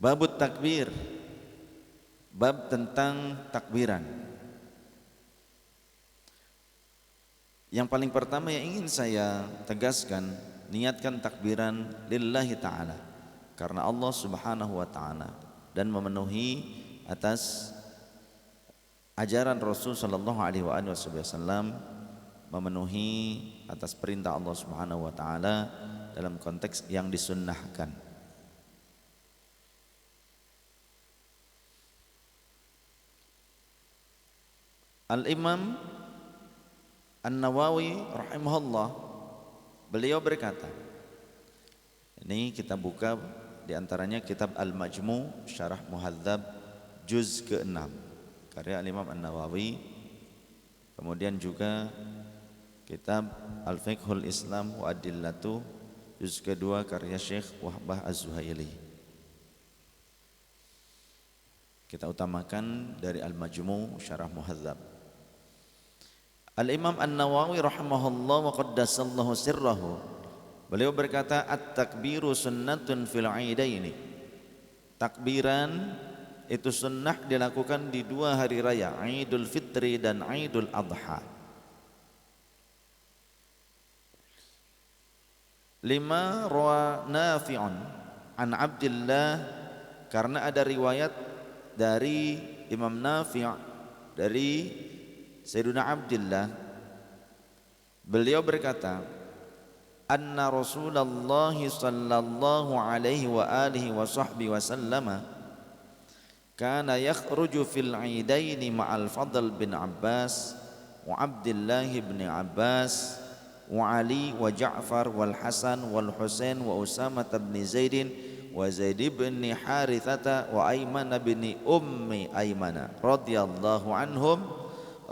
Babut takbir, bab tentang takbiran. Yang paling pertama yang ingin saya tegaskan, niatkan takbiran lillahi ta'ala, karena Allah subhanahu wa ta'ala, dan memenuhi atas ajaran Rasul sallallahu alaihi wasallam, memenuhi atas perintah Allah subhanahu wa ta'ala dalam konteks yang disunnahkan. Al-Imam An-Nawawi rahimahullah, beliau berkata, ini kita buka diantaranya kitab Al-Majmu' Syarah Muhadzab juz ke-6 karya Al-Imam An-Nawawi, kemudian juga kitab Al-Fiqhul Islam wa Adillatu juz ke-2 karya Syekh Wahbah Az-Zuhaili. Kita utamakan dari Al-Majmu' Syarah Muhadzab. Al-Imam An-Nawawi rahimahullah wa qaddasallahu sirrahu, beliau berkata, at-takbiru sunnatun fil aidaini. Takbiran itu sunnah dilakukan di dua hari raya, Idul Fitri dan Idul Adha. Lima rawa Nafi'un an Abdillah, karena ada riwayat dari Imam Nafi' dari Sayyidina Abdillah, beliau berkata, anna Rasulullah sallallahu alaihi wa alihi wa sahbihi wasallama kana yakhruju fil idaini ma'al Fadl bin Abbas wa Abdullah bin Abbas wa Ali wa Ja'far wal Hasan wal Husain wa Usamah bin Zaidin wa Zaid bin Harithata wa Aiman bin Ummi Aymana radhiyallahu anhum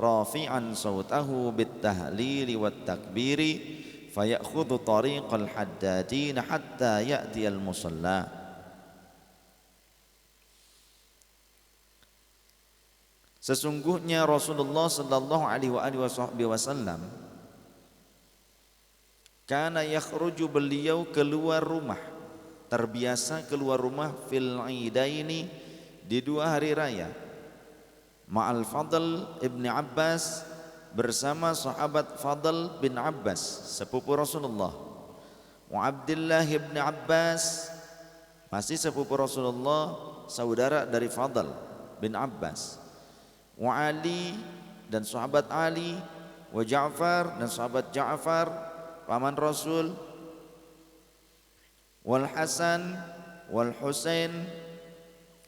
rafi'an sautahu bit tahlili wat takbiri fayakhudhu tariqal haddadin hatta ya'ti al musalla. Sesungguhnya Rasulullah sallallahu alaihi wasallam kana yakhruju, beliau keluar rumah, terbiasa keluar rumah fil idaini, di dua hari raya, ma'al Fadl ibn Abbas, bersama sahabat Fadl bin Abbas sepupu Rasulullah, wa Abdullah ibn Abbas, masih sepupu Rasulullah, saudara dari Fadl bin Abbas, wa Ali, dan sahabat Ali, wa Ja'far, dan sahabat Ja'far paman Rasul, wal Hasan wal Husain,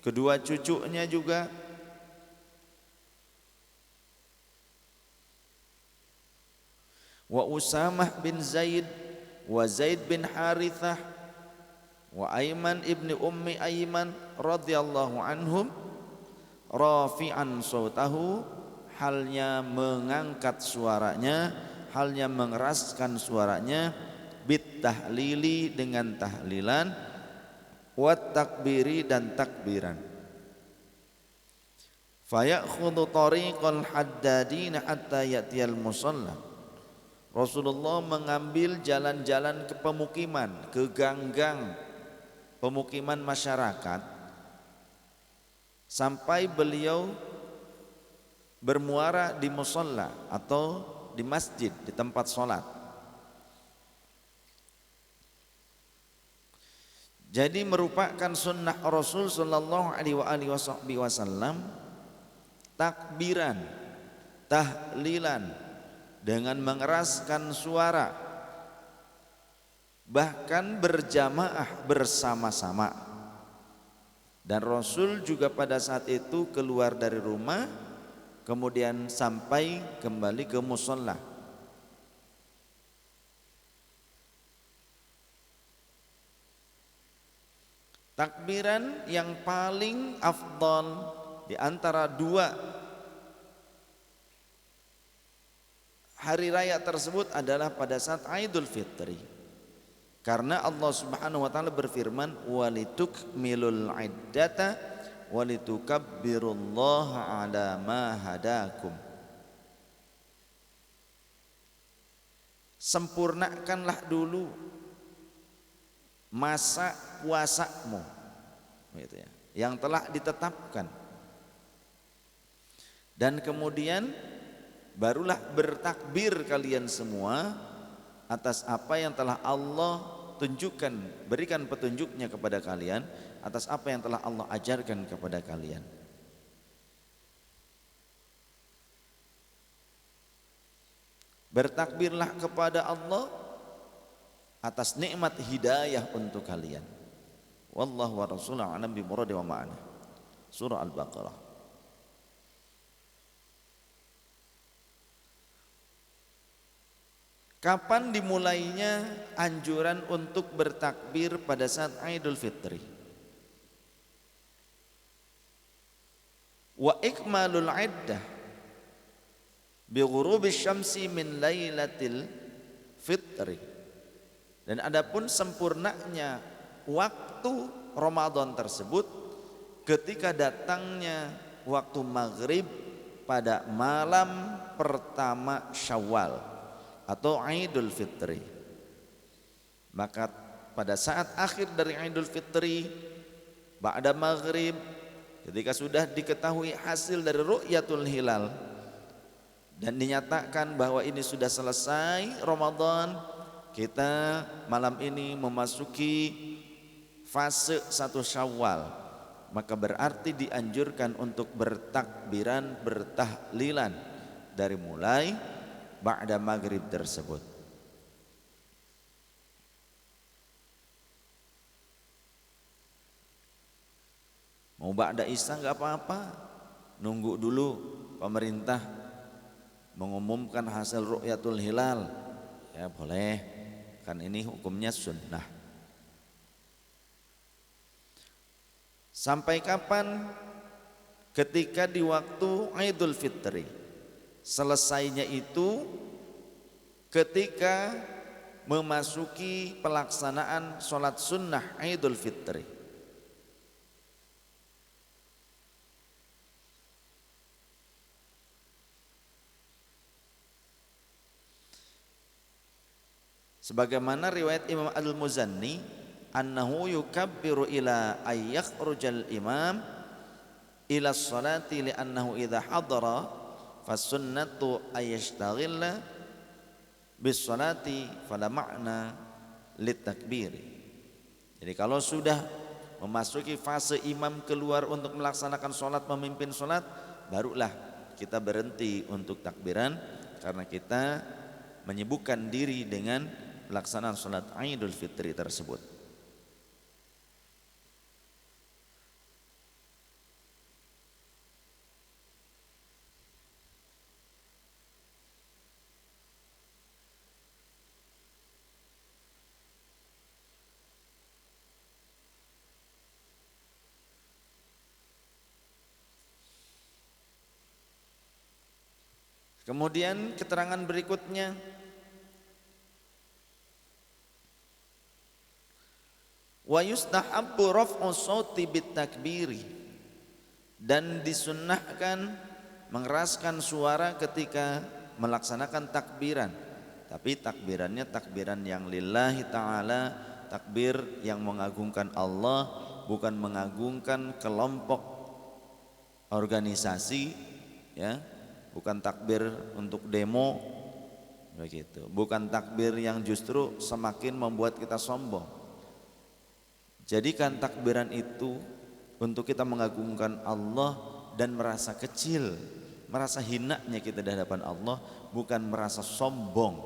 kedua cucunya juga, wa Usamah bin Zaid wa Zaid bin Harithah wa Aiman ibni Ummi Ayman radhiyallahu anhum rafi'an sautahu, halnya mengangkat suaranya, halnya mengeraskan suaranya, bit tahlili, dengan tahlilan, wat takbiri, dan takbiran, fayakhudhu tariqal haddadin hatta ya'tiyal musalla. Rasulullah mengambil jalan-jalan ke pemukiman, ke gang-gang pemukiman masyarakat, sampai beliau bermuara di musalla atau di masjid, di tempat sholat. Jadi merupakan sunnah Rasul sallallahu alaihi wasallam takbiran, tahlilan dengan mengeraskan suara, bahkan berjamaah bersama-sama. Dan Rasul juga pada saat itu keluar dari rumah, kemudian sampai kembali ke musalla. Takbiran yang paling afdal di antara dua hari raya tersebut adalah pada saat Idul Fitri, karena Allah Subhanahu wa taala berfirman, walitukmilul iddata walitukabbirullaha ala ma hadakum. Sempurnakanlah dulu masa puasamu, gitu ya, yang telah ditetapkan. Dan kemudian barulah bertakbir kalian semua atas apa yang telah Allah tunjukkan, berikan petunjuknya kepada kalian, atas apa yang telah Allah ajarkan kepada kalian. Bertakbirlah kepada Allah atas nikmat hidayah untuk kalian. Wallahu wa rasuluhu a'lam bi muradi wa ma'ana. Surah Al-Baqarah. Kapan dimulainya anjuran untuk bertakbir pada saat Idul Fitri? Wa ikmalul iddah bi ghurubi syamsi min lailatil fitri. Dan adapun sempurnanya waktu Ramadan tersebut ketika datangnya waktu maghrib pada malam pertama Syawal atau Idul Fitri. Maka pada saat akhir dari Idul Fitri, ba'da maghrib, ketika sudah diketahui hasil dari ru'yatul hilal dan dinyatakan bahwa ini sudah selesai Ramadan, kita malam ini memasuki fase 1 Syawal, maka berarti dianjurkan untuk bertakbiran, bertahlilan dari mulai ba'da maghrib tersebut. Mau ba'da isya enggak apa-apa, nunggu dulu pemerintah mengumumkan hasil ru'yatul hilal, ya boleh, kan ini hukumnya sunnah. Sampai kapan? Ketika di waktu Idul Fitri. Selesainya itu ketika memasuki pelaksanaan sholat sunnah Idul Fitri. Sebagaimana riwayat Imam Al-Muzanni, annahu yukabbiru ila ayyakhrujal imam ila sholati li'annahu idha hadara fasunnatu ayyashtaghilla bis sholati fala ma'na litakbiri. Jadi kalau sudah memasuki fase imam keluar untuk melaksanakan sholat, memimpin sholat, barulah kita berhenti untuk takbiran karena kita menyibukkan diri dengan pelaksanaan sholat Idul Fitri tersebut. Kemudian keterangan berikutnya, wa yustahabbu raf'u shauti bitakbiri, dan disunnahkan mengeraskan suara ketika melaksanakan takbiran, tapi takbirannya takbiran yang lillahi ta'ala, takbir yang mengagungkan Allah, bukan mengagungkan kelompok organisasi, ya, bukan takbir untuk demo begitu, bukan takbir yang justru semakin membuat kita sombong. Jadikan takbiran itu untuk kita mengagungkan Allah dan merasa kecil, merasa hinanya kita di hadapan Allah, bukan merasa sombong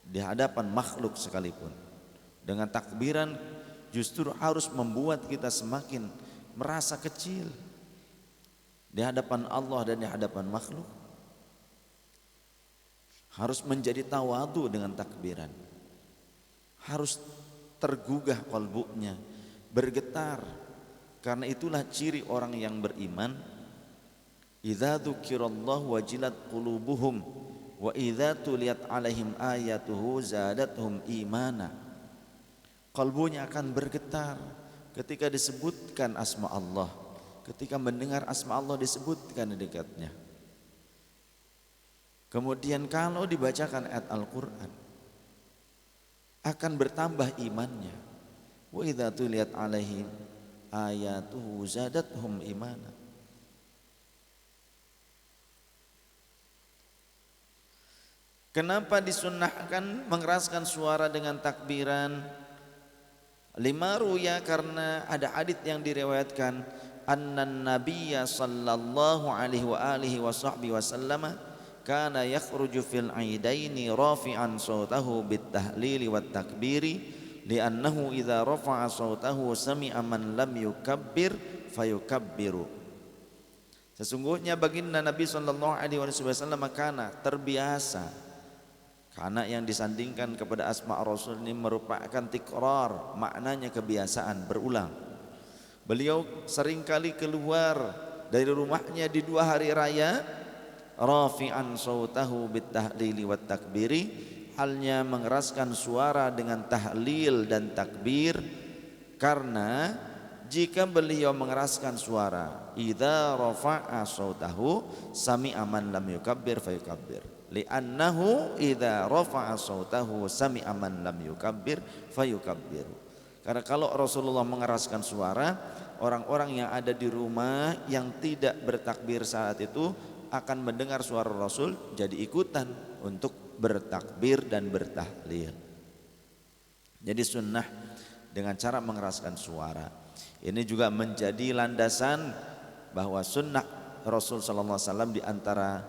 di hadapan makhluk sekalipun. Dengan takbiran justru harus membuat kita semakin merasa kecil di hadapan Allah dan di hadapan makhluk. Harus menjadi tawadhu dengan takbiran, harus tergugah qalbunya, bergetar, karena itulah ciri orang yang beriman. Idza dzukirallahu wajilat qulubuhum wa idza tuliyat alaihim ayatuhu zadatuhum imana. Kalbunya akan bergetar ketika disebutkan asma Allah, ketika mendengar asma Allah disebutkan di dekatnya. Kemudian kalau dibacakan ayat Al-Quran, akan bertambah imannya. Wa idza tuliyat alaihim ayatuhu zadatuhum imana. Kenapa disunnahkan mengeraskan suara dengan takbiran? Lima ruya, karena ada hadits yang diriwayatkan annan nabiyya sallallahu alaihi wa alihi wa sahbihi wasallam kana yakhruju fil aidaini rafi'an sautahu bit tahlili wat takbiri li'annahu idza rafa'a sautahu sami'a man lam yukabbir fayukabbiru. Sesungguhnya baginda Nabi sallallahu alaihi wasallam kana terbiasa, karena yang disandingkan kepada asma Rasul ini merupakan tikrar, maknanya kebiasaan, berulang. Beliau seringkali keluar dari rumahnya di 2 hari raya rafi'an sautahu bit tahlili wat takbiri, halnya mengeraskan suara dengan tahlil dan takbir, karena jika beliau mengeraskan suara idza rafa'a sautahu sami'a man lam yukabbir fayukabbir, li'annahu idza rafa'a sautahu sami'a man lam yukabbir fayukabbir. Karena kalau Rasulullah mengeraskan suara, orang-orang yang ada di rumah yang tidak bertakbir saat itu akan mendengar suara Rasul, jadi ikutan untuk bertakbir dan bertahlil. Jadi sunnah dengan cara mengeraskan suara. Ini juga menjadi landasan bahwa sunnah Rasul sallallahu alaihi wasallam di antara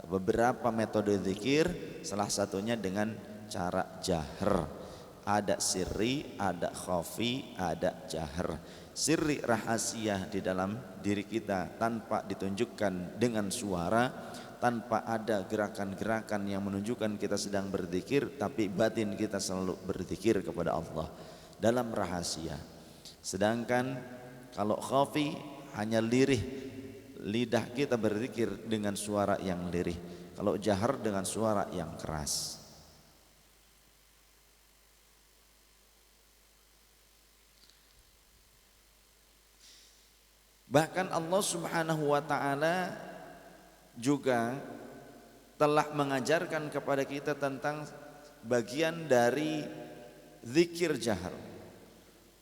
beberapa metode zikir, salah satunya dengan cara jahar. Ada sirri, ada khafi, ada jahar. Sirri rahasia di dalam diri kita tanpa ditunjukkan dengan suara, tanpa ada gerakan-gerakan yang menunjukkan kita sedang berzikir, tapi batin kita selalu berzikir kepada Allah dalam rahasia. Sedangkan kalau khafi hanya lirih, lidah kita berzikir dengan suara yang lirih. Kalau jahar dengan suara yang keras. Bahkan Allah Subhanahu wa ta'ala juga telah mengajarkan kepada kita tentang bagian dari zikir jahar.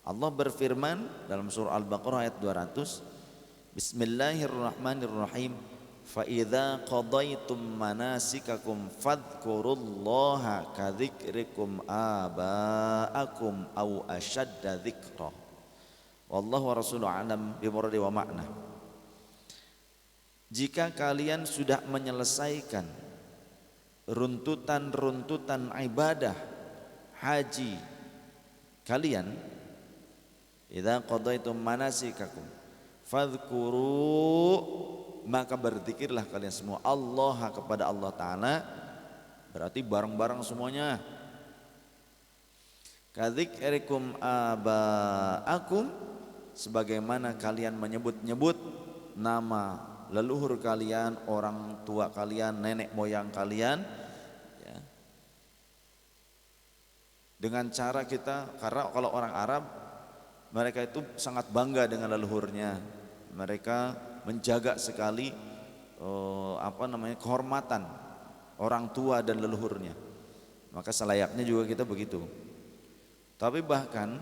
Allah berfirman dalam surah Al-Baqarah ayat 200, Bismillahirrahmanirrahim, fa idza qadaitum manasikakum fadhkurullaha kadzikrikum aba'akum aw ashadda dzikra. Wallahu wa rasuluhu a'lam bimuradi wa makna. Jika kalian sudah menyelesaikan runtutan-runtutan ibadah haji kalian, idza qadaitum manasikakum fadhkuru, maka berzikirlah kalian semua Allah kepada Allah Ta'ala, berarti bareng-bareng semuanya. Kadzikrikum aba'akum, sebagaimana kalian menyebut-nyebut nama leluhur kalian, orang tua kalian, nenek moyang kalian, ya. Dengan cara kita, karena kalau orang Arab mereka itu sangat bangga dengan leluhurnya, mereka menjaga sekali kehormatan orang tua dan leluhurnya. Maka selayaknya juga kita begitu. Tapi bahkan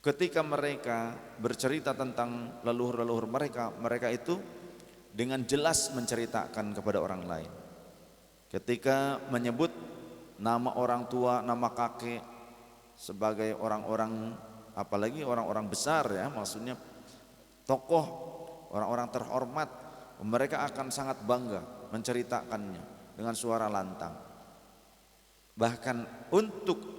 ketika mereka bercerita tentang leluhur-leluhur mereka, mereka itu dengan jelas menceritakan kepada orang lain. Ketika menyebut nama orang tua, nama kakek sebagai orang-orang, apalagi orang-orang besar ya, maksudnya tokoh, orang-orang terhormat, mereka akan sangat bangga menceritakannya dengan suara lantang. Bahkan untuk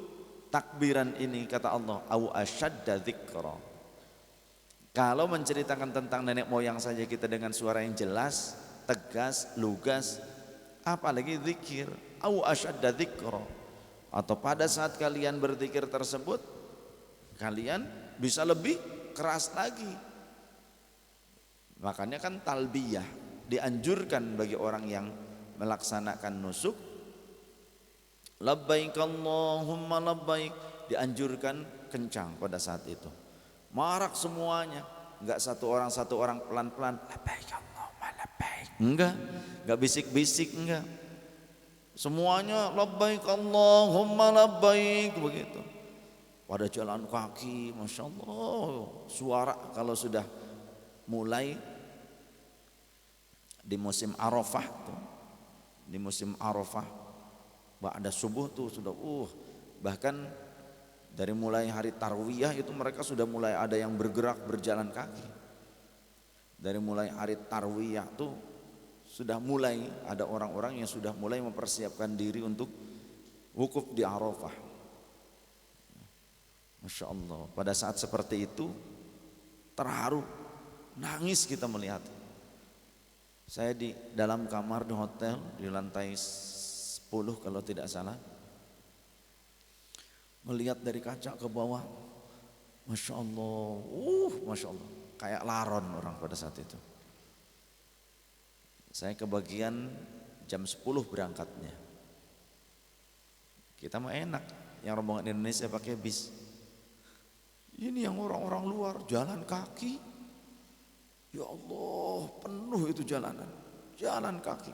takbiran ini kata Allah, au asyadda dzikra. Kalau menceritakan tentang nenek moyang saja kita dengan suara yang jelas, tegas, lugas, apalagi zikir, au asyadda dzikra. Atau pada saat kalian berzikir tersebut, kalian bisa lebih keras lagi. Makanya kan talbiyah dianjurkan bagi orang yang melaksanakan nusuk, labbaik Allahumma labbaik, dianjurkan kencang pada saat itu. Marak semuanya, enggak satu orang pelan-pelan, labbaik Allahumma labbaik. Enggak bisik-bisik, enggak. Semuanya labbaik Allahumma labbaik begitu. pada jalan kaki, Masya Allah. Suara kalau sudah mulai di musim Arafah tuh, di musim Arafah ba'da subuh tuh sudah bahkan dari mulai hari tarwiyah itu mereka sudah mulai ada yang bergerak berjalan kaki. Dari mulai hari tarwiyah tuh sudah mulai ada orang-orang yang sudah mulai mempersiapkan diri untuk wukuf di Arafah. Masya Allah, pada saat seperti itu terharu, nangis kita melihat. Saya di dalam kamar di hotel di lantai 10 kalau tidak salah, melihat dari kaca ke bawah, Masya Allah, Masya Allah, kayak laron orang pada saat itu. Saya kebagian jam 10 berangkatnya. Kita mah enak, yang rombongan Indonesia pakai bis. Ini yang orang-orang luar jalan kaki. Ya Allah, penuh itu jalanan, jalan kaki.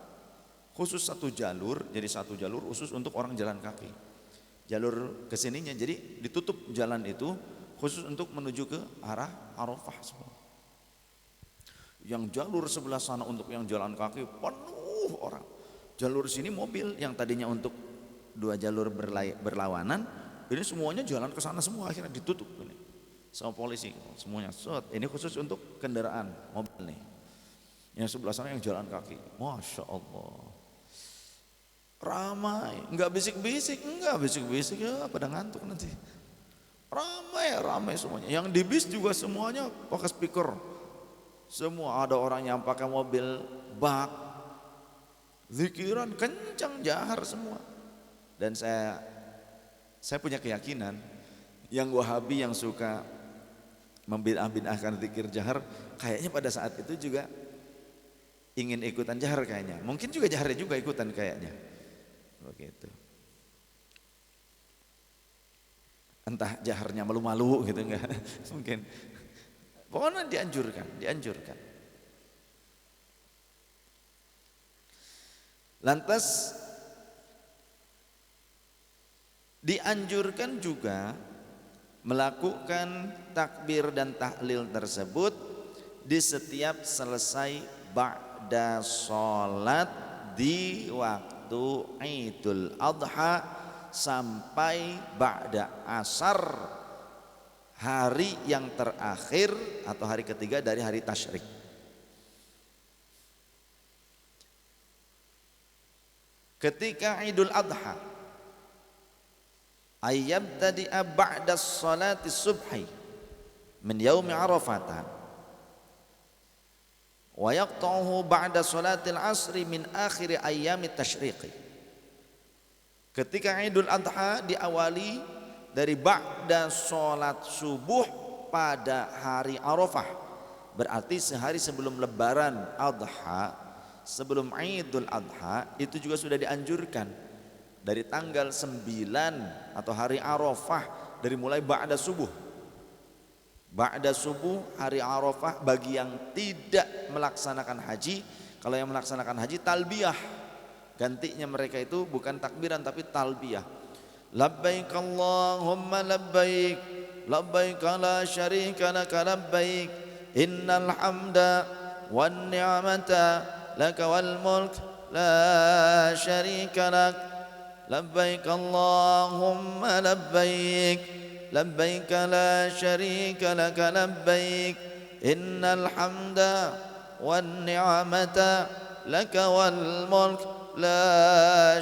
Khusus satu jalur, jadi satu jalur khusus untuk orang jalan kaki. Jalur kesininya jadi ditutup jalan itu khusus untuk menuju ke arah Arafah semua. Yang jalur sebelah sana untuk yang jalan kaki penuh orang. Jalur sini mobil yang tadinya untuk dua jalur berlawanan, ini semuanya jalan ke sana semua, akhirnya ditutup ini sama polisi semuanya. Ini khusus untuk kendaraan mobil nih. Yang sebelah sana yang jalan kaki. Masya Allah. Ramai, enggak bisik-bisik ya, pada ngantuk nanti. Ramai semuanya. Yang di bis juga semuanya pakai speaker. Semua ada orang yang pakai mobil bak, zikiran kencang jahar semua. Dan saya punya keyakinan yang Wahabi yang suka membid'ah-bid'ahkan zikir jahar kayaknya pada saat itu juga ingin ikutan jahar kayaknya. Mungkin juga jaharnya juga ikutan kayaknya. Begitu. Entah jaharnya malu-malu gitu enggak? Mungkin. Pokoknya dianjurkan. Lantas dianjurkan juga melakukan takbir dan tahlil tersebut di setiap selesai ba'da sholat di waktu Idul Adha sampai ba'da asar, hari yang terakhir atau hari ketiga dari hari tasyrik. Ketika Idul Adha ayyabtadi'a ba'da salati subhi min yaumi arafata wa yaqta'uhu ba'da salatil asri min akhiri ayyami tasyriqi. Ketika Idul Adha diawali dari ba'da salat subuh pada hari Arafah, berarti sehari sebelum lebaran Adha, sebelum Idul Adha itu juga sudah dianjurkan dari tanggal 9 atau hari Arafah, dari mulai ba'da subuh. Ba'da subuh hari Arafah bagi yang tidak melaksanakan haji. Kalau yang melaksanakan haji talbiyah, gantinya mereka itu bukan takbiran tapi talbiyah. Labbaik Allahumma labbaik, labbaik la syarika laka labbaik, innal hamda wan ni'mata laka wal mulk la syarika lak. لبيك اللهم لبيك لبيك لا شريك لك لبيك إن الحمد والنعمة لك والملك لا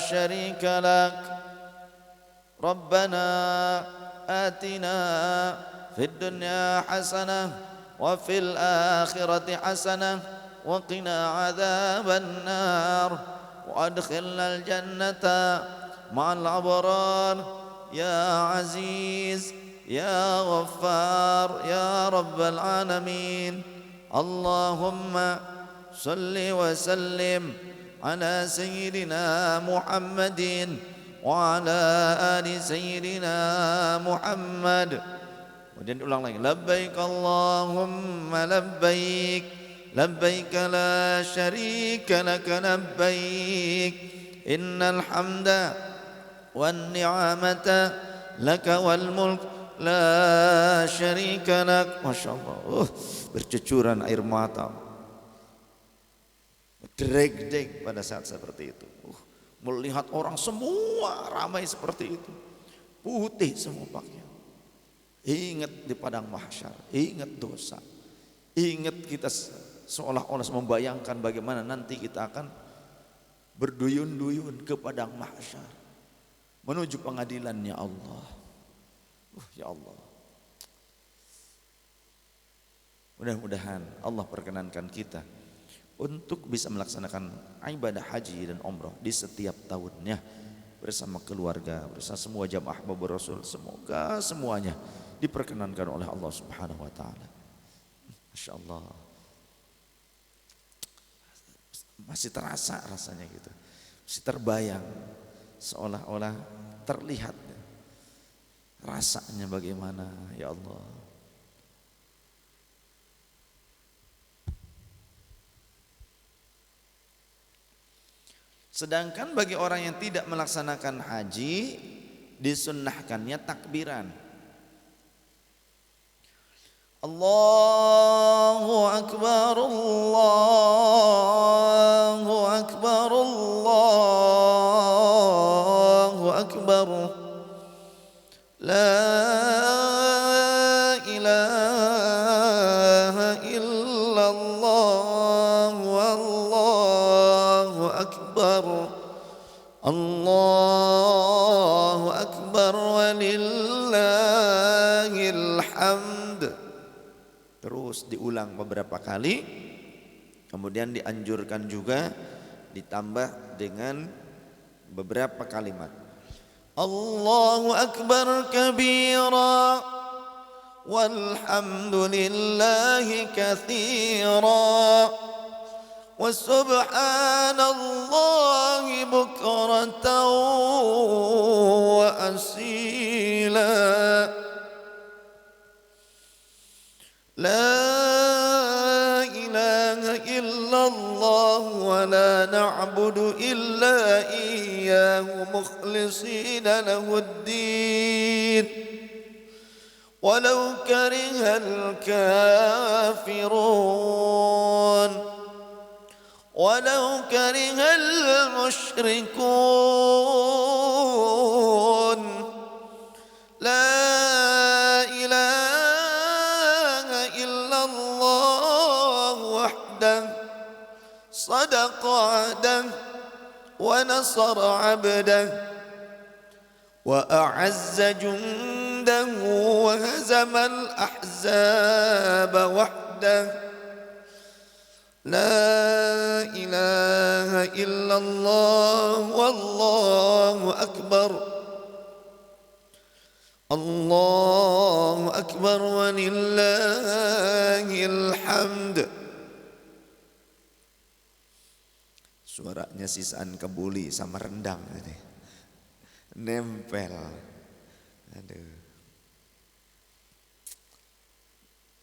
شريك لك ربنا آتنا في الدنيا حسنة وفي الآخرة حسنة وقنا عذاب النار وأدخلنا الجنة مع الأبرار يا عزيز يا غفار يا رب العالمين. اللهم صل وسلم على سيدنا محمد وعلى آل سيدنا محمد. Kemudian diulang lagi, labbaik Allahumma labbaik, labbaik la syarika laka labbaik, innal hamda wan ni'mata laka wal mulk لا شريك لك. Masya Allah, bercucuran air mata, deg-deg pada saat seperti itu. Melihat orang semua ramai seperti itu, putih semua pakaian. Ingat di padang mahsyar, ingat dosa, ingat kita seolah-olah membayangkan bagaimana nanti kita akan berduyun-duyun ke padang mahsyar menuju pengadilannya Allah. Ya Allah, mudah-mudahan Allah perkenankan kita untuk bisa melaksanakan ibadah haji dan umrah di setiap tahunnya bersama keluarga, bersama semua jamaah Habibur Rasul. Semoga semuanya diperkenankan oleh Allah Subhanahu wa taala. Masya Allah, masih terasa rasanya gitu, masih terbayang, seolah-olah terlihat rasanya bagaimana. Ya Allah, sedangkan bagi orang yang tidak melaksanakan haji, disunnahkannya takbiran. Allahu Akbar, Allahu Akbar, Allahu Akbar. La ilaha illallah, wallahu akbar. Allahu akbar walillahil hamd. Terus diulang beberapa kali. Kemudian dianjurkan juga ditambah dengan beberapa kalimat. Allahu akbar kabira walhamdulillahi katsira wa subhanallahi bukratan wa asila. La ilaha illallah wa la na'budu illa iyyahu mukhlishina lahuddin walau karihal kafirun walau karihal musyrikun. La صدق عهده ونصر عبده وأعز جنده وهزم الأحزاب وحده. لا إله إلا الله والله أكبر. الله أكبر ولله الحمد. Suaranya sisaan kebuli sama rendang ini. Nempel. Aduh.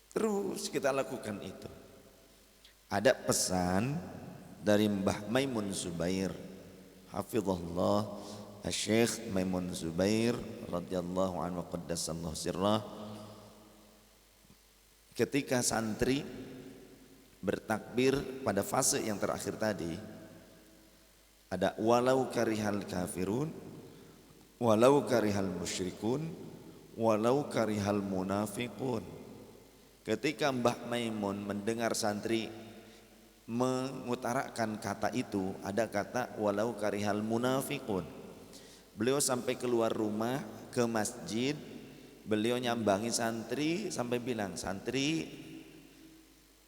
Terus kita lakukan itu. Ada pesan dari Mbah Maimun Zubair, hafizahullah, Syekh Maimun Zubair radhiyallahu anhu qaddasallahu sirrah. Ketika santri bertakbir pada fase yang terakhir tadi, ada walau karihal kafirun, walau karihal musyrikun, walau karihal munafiqun. Ketika Mbah Maimun mendengar santri mengutarakan kata itu, ada kata walau karihal munafiqun, beliau sampai keluar rumah ke masjid, beliau nyambangi santri sampai bilang, santri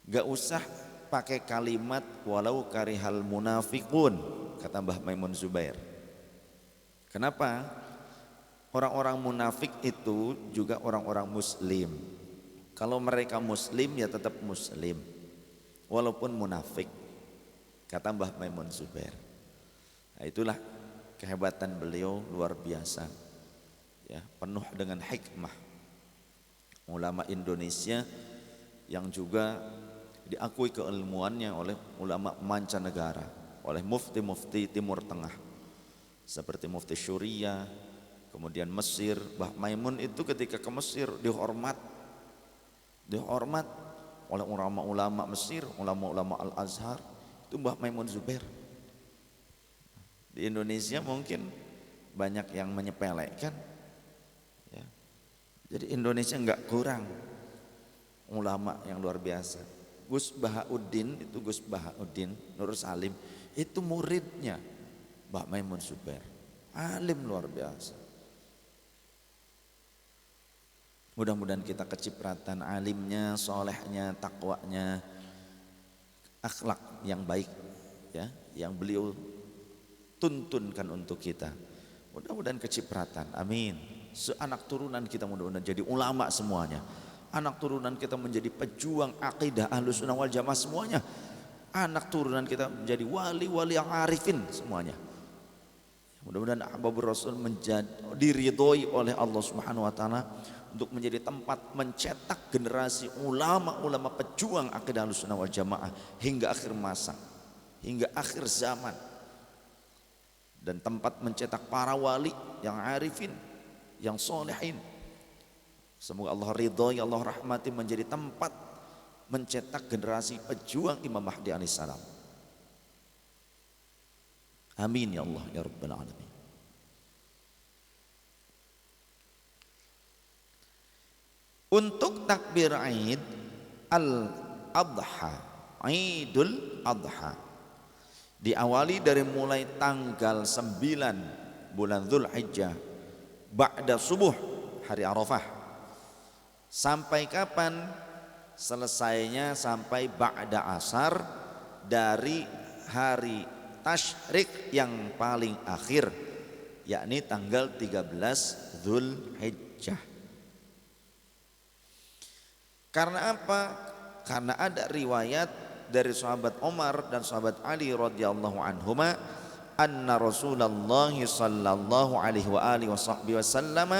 gak usah pakai kalimat walau karihal munafiqun, kata Mbah Maimun Zubair. Kenapa? Orang-orang munafik itu juga orang-orang muslim. Kalau mereka muslim ya tetap muslim, walaupun munafik, kata Mbah Maimun Zubair. Nah, itulah kehebatan beliau, luar biasa ya, penuh dengan hikmah. Ulama Indonesia yang juga diakui keilmuannya oleh ulama mancanegara, oleh mufti-mufti Timur Tengah seperti Mufti Syuriah, Kemudian Mesir, Mbah Maimun itu ketika ke Mesir dihormat oleh ulama-ulama Mesir, ulama-ulama Al-Azhar. Itu Mbah Maimun Zubair. Di Indonesia mungkin banyak yang menyepelekan ya. Jadi Indonesia enggak kurang ulama yang luar biasa. Gus Bahauddin Nur Salim itu muridnya Mbah Maimun Zubair, alim luar biasa. Mudah-mudahan kita kecipratan alimnya, solehnya, takwanya, akhlak yang baik ya, yang beliau tuntunkan untuk kita. Mudah-mudahan kecipratan, amin. Seanak turunan kita mudah-mudahan jadi ulama semuanya. Anak turunan kita menjadi pejuang akidah Ahlussunnah wal Jamaah semuanya. Anak turunan kita menjadi wali-wali yang arifin semuanya. Mudah-mudahan Ahbabur Rasul menjadi diridhoi oleh Allah Subhanahu wa taala untuk menjadi tempat mencetak generasi ulama-ulama pejuang akidah Ahlussunnah wal Jamaah hingga akhir masa, hingga akhir zaman. Dan tempat mencetak para wali yang arifin, yang solehin. Semoga Allah ridhoi, Allah rahmati menjadi tempat mencetak generasi pejuang Imam Mahdi alaihissalam. Amin ya Allah ya Rabbal alamin. Untuk takbir Aid al-Adha, Idul Adha, diawali dari mulai tanggal 9 bulan Dzulhijjah ba'da subuh hari Arafah. Sampai kapan? Selesainya sampai ba'da asar dari hari tasyrik yang paling akhir, yakni tanggal 13 Dzulhijjah. Karena apa? Karena ada riwayat dari sahabat Umar dan sahabat Ali radhiyallahu anhuma, anna Rasulullah sallallahu alaihi wa alihi wasallam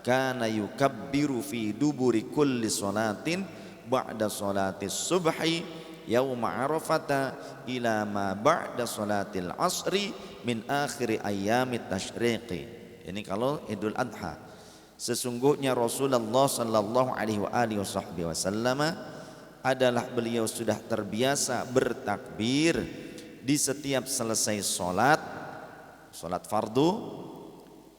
kana yukabbiru fi duburi kulli salatin ba'da salati subhi yauma arafata ila ma ba'da salatil asri min akhir ayyamit tasyriqi. Ini kalau Idul Adha. Sesungguhnya Rasulullah sallallahu alaihi wasallam adalah beliau sudah terbiasa bertakbir di setiap selesai salat fardu,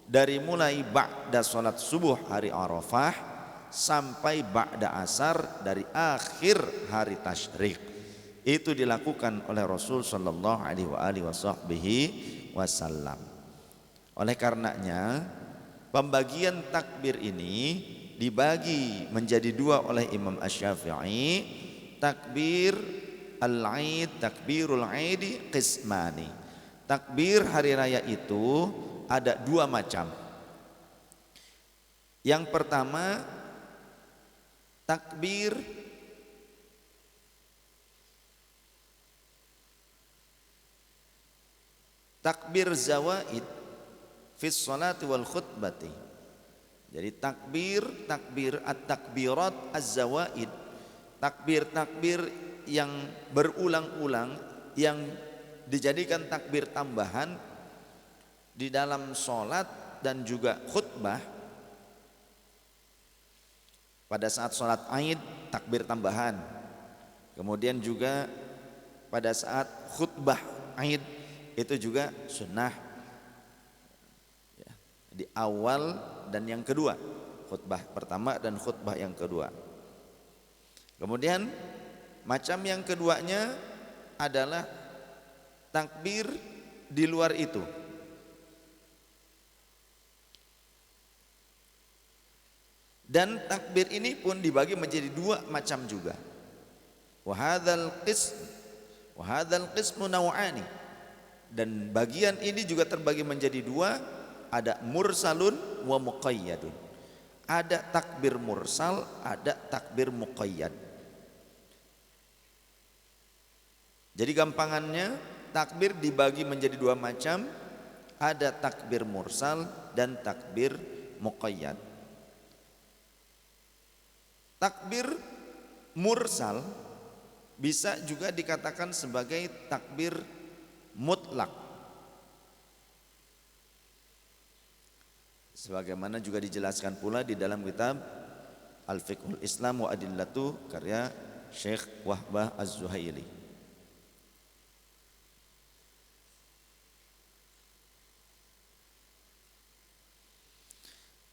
dari mulai ba'da salat subuh hari Arafah sampai ba'da asar dari akhir hari tasyrik. Itu dilakukan oleh Rasul sallallahu alaihi wasallam. Oleh karenanya pembagian takbir ini dibagi menjadi dua oleh Imam Asy-Syafi'i. Takbir al-Aid, takbirul Aid qismani. Takbir hari raya itu ada dua macam. Yang pertama takbir zawaid fi sholati wal khutbati. Jadi takbir at-takbirat az-zawaid, takbir yang berulang-ulang yang dijadikan takbir tambahan di dalam sholat dan juga khutbah. Pada saat sholat Aid takbir tambahan, kemudian juga pada saat khutbah Aid itu juga sunnah ya, di awal dan yang kedua, khutbah pertama dan khutbah yang kedua. Kemudian macam yang keduanya adalah takbir di luar itu. Dan takbir ini pun dibagi menjadi dua macam juga. Wa hadzal qismu naw'ani. Dan bagian ini juga terbagi menjadi dua, ada mursalun wa muqayyadun. Ada takbir mursal, ada takbir muqayyad. Jadi gampangannya takbir dibagi menjadi dua macam, ada takbir mursal dan takbir muqayyad. Takbir mursal bisa juga dikatakan sebagai takbir mutlak. Sebagaimana juga dijelaskan pula di dalam kitab Al-Fiqhul Islam wa Adillatu karya Syekh Wahbah Az-Zuhaili.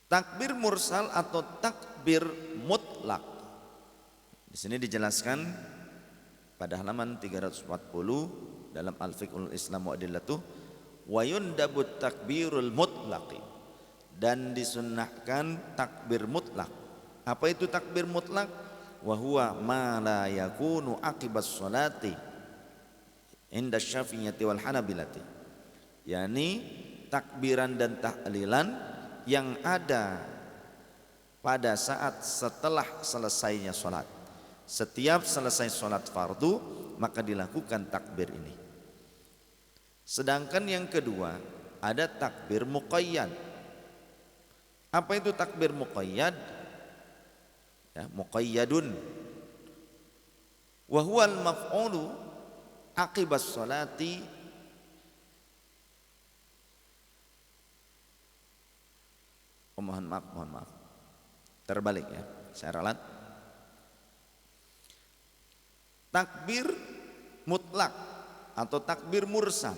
Takbir mursal atau takbir mutlak. Di sini dijelaskan pada halaman 340 dalam Al-Fiqhul Islam wa Adillatu, wa yundabut takbirul mutlaqi, dan disunnahkan takbir mutlak. Apa itu takbir mutlak? Wa huwa ma la yakunu aqibas sholati inda Syafi'iyati wal Hanabilati, yakni takbiran dan tahlilan yang ada pada saat setelah selesainya sholat. Setiap selesai sholat fardu maka dilakukan takbir ini. Sedangkan yang kedua ada takbir muqayyad. Apa itu takbir muqayyad? Ya, muqayyadun wa huwa al-maf'ulu aqibas sholati. Mohon maaf, terbalik ya, saya ralat. Takbir mutlak atau takbir mursal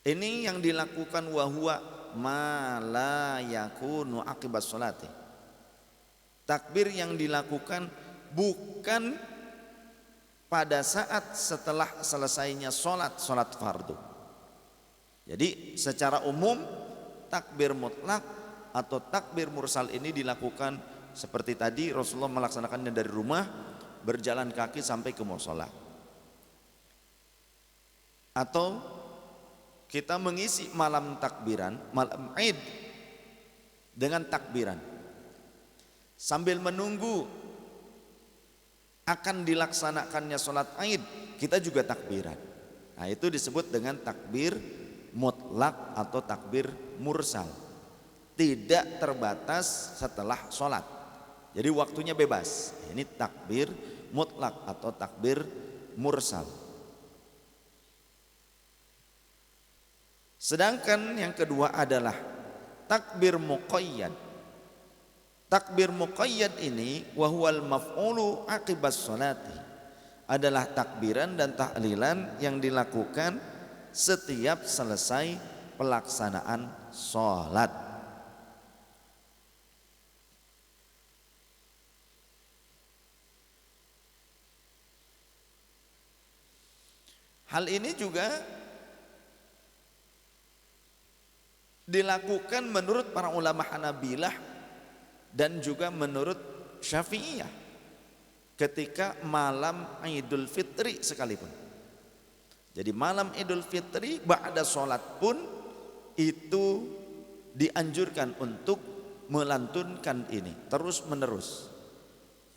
ini yang dilakukan wahwa ma la yakunu aqibas sholati. Takbir yang dilakukan bukan pada saat setelah selesainya sholat fardu. Jadi secara umum takbir mutlak atau takbir mursal ini dilakukan seperti tadi Rasulullah melaksanakannya dari rumah, berjalan kaki sampai ke mushola. Atau kita mengisi malam takbiran, malam Id dengan takbiran. Sambil menunggu akan dilaksanakannya sholat Id, kita juga takbiran. Nah, itu disebut dengan takbir mutlak atau takbir mursal, tidak terbatas setelah sholat, jadi waktunya bebas. Ini takbir mutlak atau takbir mursal. Sedangkan yang kedua adalah takbir muqayyad. Takbir muqayyad ini wahwal maf'ulu aqibas sholati, adalah takbiran dan tahlilan yang dilakukan setiap selesai pelaksanaan sholat. Hal ini juga dilakukan menurut para ulama Hanabilah dan juga menurut Syafi'iyah ketika malam Idul Fitri sekalipun. Jadi malam Idul Fitri ba'da sholat pun itu dianjurkan untuk melantunkan ini terus menerus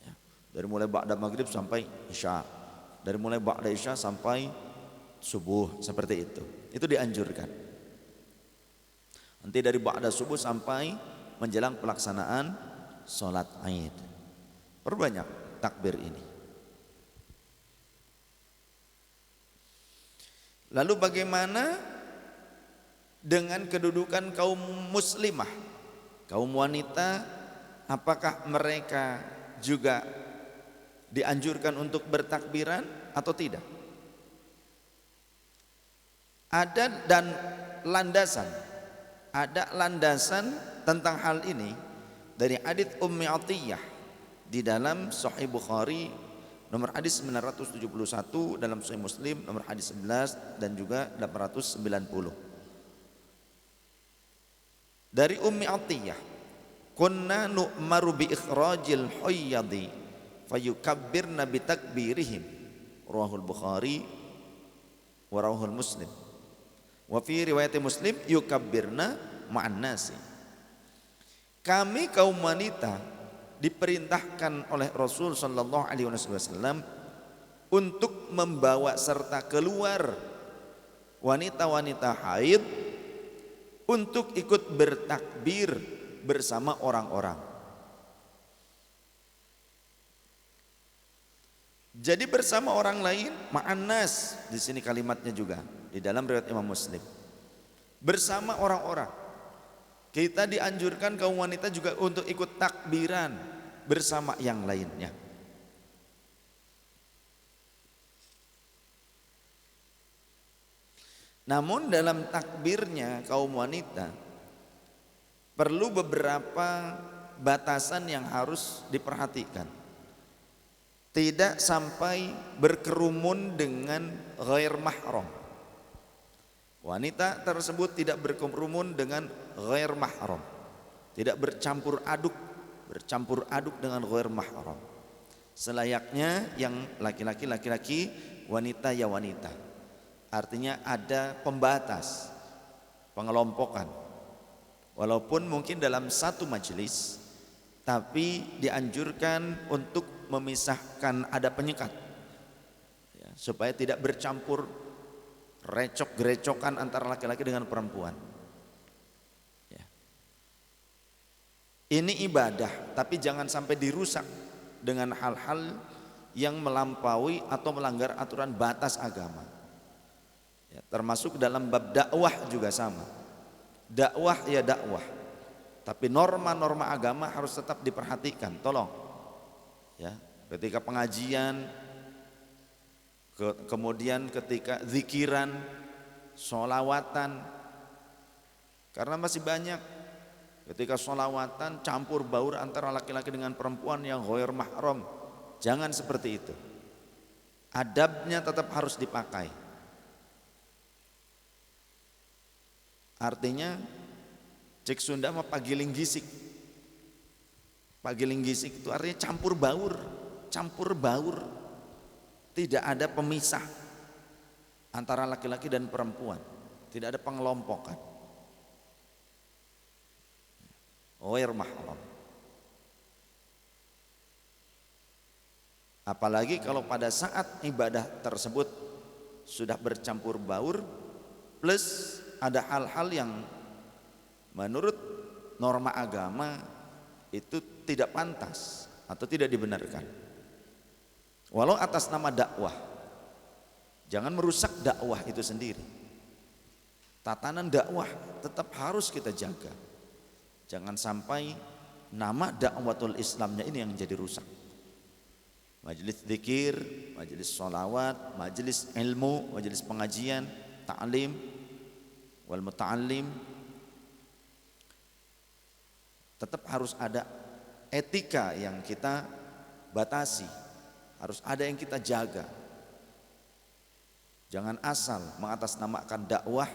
ya, dari mulai ba'da maghrib sampai isya, dari mulai ba'da isya sampai subuh, seperti itu dianjurkan. Nanti dari ba'da subuh sampai menjelang pelaksanaan sholat Id, perbanyak takbir ini. Lalu bagaimana dengan kedudukan kaum muslimah, kaum wanita? Apakah mereka juga dianjurkan untuk bertakbiran atau tidak? Ada landasan tentang hal ini dari hadits Ummi Atiyah di dalam Sahih Bukhari nomor hadis 971, dalam Sahih Muslim nomor hadis 11 dan juga 890. Dari Ummi Atiyah, kunna nu'maru bi ikhrajil hayyadi fayukabbirna bi takbirihim, rawahul Bukhari wa rawahul Muslim. Wa fi riwayat Muslim yukabbirna ma'an nasi. Kami kaum wanita diperintahkan oleh Rasul sallallahu alaihi wasallam untuk membawa serta keluar wanita-wanita haid untuk ikut bertakbir bersama orang-orang. Jadi bersama orang lain, ma'annas di sini kalimatnya juga di dalam riwayat Imam Muslim. Bersama orang-orang. Kita dianjurkan kaum wanita juga untuk ikut takbiran bersama yang lainnya. Namun dalam takbirnya kaum wanita perlu beberapa batasan yang harus diperhatikan. Tidak sampai berkerumun dengan ghair mahram. Wanita tersebut tidak berkerumun dengan ghair mahram, tidak bercampur aduk dengan ghair mahram. Selayaknya yang laki-laki, wanita ya wanita. Artinya ada pembatas, pengelompokan. Walaupun mungkin dalam satu majelis, tapi dianjurkan untuk memisahkan, ada penyekat ya, supaya tidak bercampur recok-gerecokan antara laki-laki dengan perempuan ya. Ini ibadah, tapi jangan sampai dirusak dengan hal-hal yang melampaui atau melanggar aturan batas agama ya, termasuk dalam bab dakwah juga sama. Dakwah ya dakwah, tapi norma-norma agama harus tetap diperhatikan. Tolong ya, ketika pengajian, kemudian ketika zikiran, sholawatan, karena masih banyak ketika sholawatan campur baur antara laki-laki dengan perempuan yang ghair mahram. Jangan seperti itu. Adabnya tetap harus dipakai. Artinya cek Sunda mah pagiling gisik. Pagiling gisik itu artinya campur baur. Tidak ada pemisah antara laki-laki dan perempuan. Tidak ada pengelompokan. Ghair mahram. Apalagi kalau pada saat ibadah tersebut sudah bercampur baur, plus ada hal-hal yang menurut norma agama itu tidak pantas atau tidak dibenarkan. Walau atas nama dakwah, jangan merusak dakwah itu sendiri. Tatanan dakwah tetap harus kita jaga. Jangan sampai nama dakwatul Islamnya ini yang jadi rusak. Majelis zikir, majelis sholawat, majelis ilmu, majelis pengajian, ta'lim wal muta'allim, tetap harus ada etika yang kita batasi, harus ada yang kita jaga. Jangan asal mengatasnamakan dakwah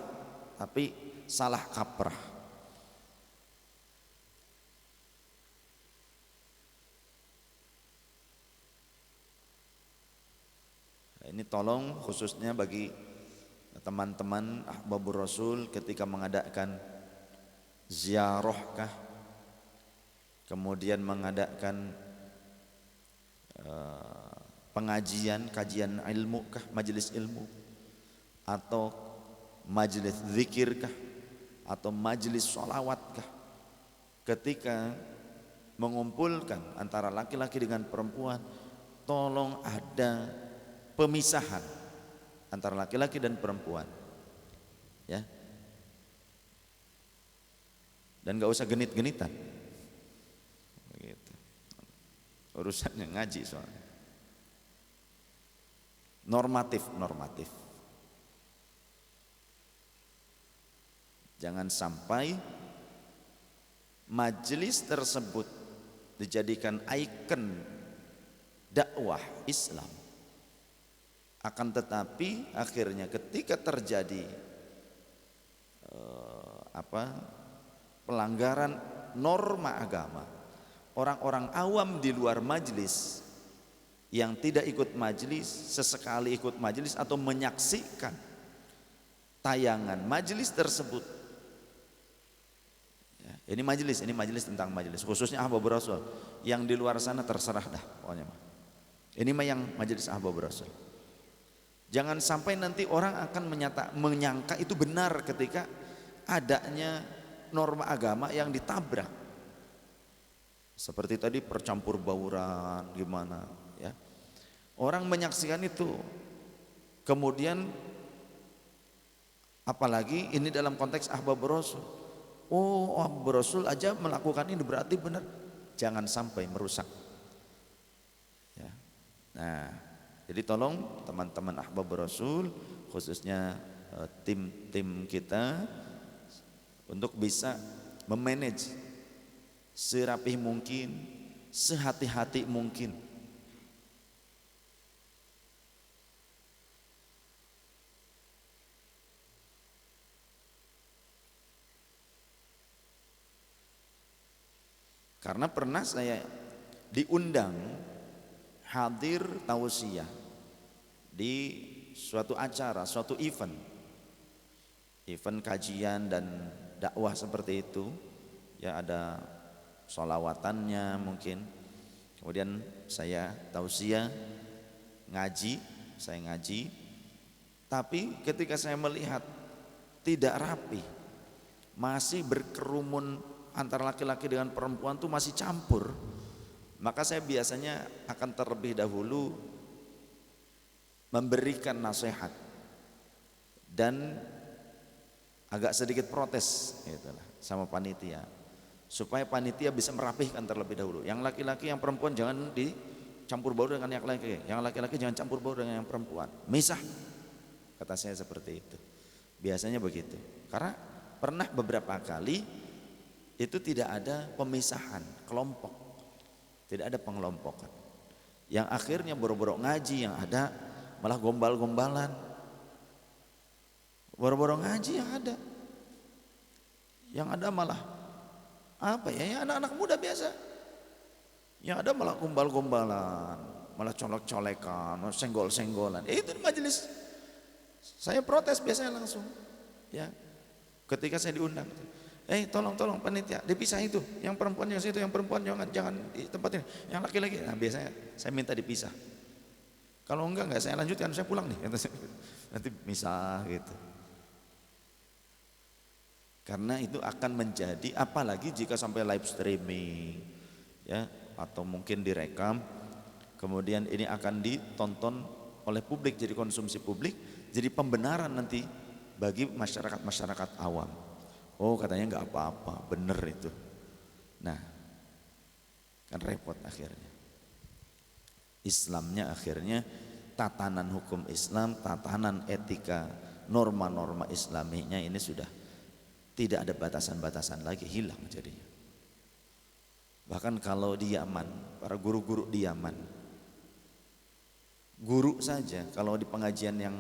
tapi salah kaprah. Nah, ini tolong khususnya bagi teman-teman ahbabur rasul ketika mengadakan ziarahkah, kemudian mengadakan pengajian, kajian ilmu kah, majelis ilmu, atau majelis zikir kah, atau majelis sholawat kah, ketika mengumpulkan antara laki-laki dengan perempuan, tolong ada pemisahan antara laki-laki dan perempuan ya, dan gak usah genit-genitan begitu. Urusannya ngaji soalnya normatif. Jangan sampai majelis tersebut dijadikan ikon dakwah Islam, akan tetapi akhirnya ketika terjadi pelanggaran norma agama, orang-orang awam di luar majelis yang tidak ikut majelis, sesekali ikut majelis atau menyaksikan tayangan majelis tersebut ya, ini majelis tentang majelis, khususnya ahbabur rasul. Yang di luar sana terserah dah pokoknya mah. Ini mah yang majelis ahbabur rasul. Jangan sampai nanti orang akan menyangka itu benar ketika adanya norma agama yang ditabrak. Seperti tadi percampur bauran gimana ya. Orang menyaksikan itu. Kemudian apalagi ini dalam konteks ahbabur rasul. Oh, Abu Rasul aja melakukan ini berarti benar. Jangan sampai merusak. Ya. Nah, jadi tolong teman-teman Ahbab Rasul, khususnya tim-tim kita, untuk bisa memanage serapih mungkin, sehati-hati mungkin. Karena pernah saya diundang hadir tausiah di suatu acara, suatu event kajian dan dakwah seperti itu. Ya, ada sholawatannya mungkin. Kemudian saya tausiah saya ngaji. Tapi ketika saya melihat tidak rapi, masih berkerumun antara laki-laki dengan perempuan tuh masih campur, maka saya biasanya akan terlebih dahulu memberikan nasihat dan agak sedikit protes gitu lah sama panitia, supaya panitia bisa merapihkan terlebih dahulu. Yang laki-laki, yang perempuan jangan dicampur baur dengan yang laki-laki, yang laki-laki jangan campur baur dengan yang perempuan, misah, kata saya seperti itu. Biasanya begitu, karena pernah beberapa kali itu tidak ada pemisahan kelompok, tidak ada pengelompokan, yang akhirnya boro-boro ngaji, yang ada malah gombal-gombalan. Boro-boro ngaji yang ada malah apa ya, ya anak-anak muda biasa, yang ada malah gombal-gombalan, malah colek-colekan, senggol-senggolan. Itu di majelis saya protes biasanya langsung, ya, ketika saya diundang. Tolong panitia dipisah itu, yang perempuan yang situ, yang perempuan jangan di tempat ini, yang laki-laki. Nah, biasanya saya minta dipisah. Kalau enggak saya lanjutkan, saya pulang nih. Nanti misah gitu. Karena itu akan menjadi, apalagi jika sampai live streaming, ya, atau mungkin direkam, kemudian ini akan ditonton oleh publik, jadi konsumsi publik, jadi pembenaran nanti bagi masyarakat awam. Oh, katanya nggak apa-apa, bener itu. Nah, kan repot akhirnya. Islamnya akhirnya, tatanan hukum Islam, tatanan etika, norma-norma Islaminya ini sudah tidak ada batasan-batasan lagi, hilang jadinya. Bahkan kalau di Yaman, para guru-guru di Yaman, guru saja kalau di pengajian yang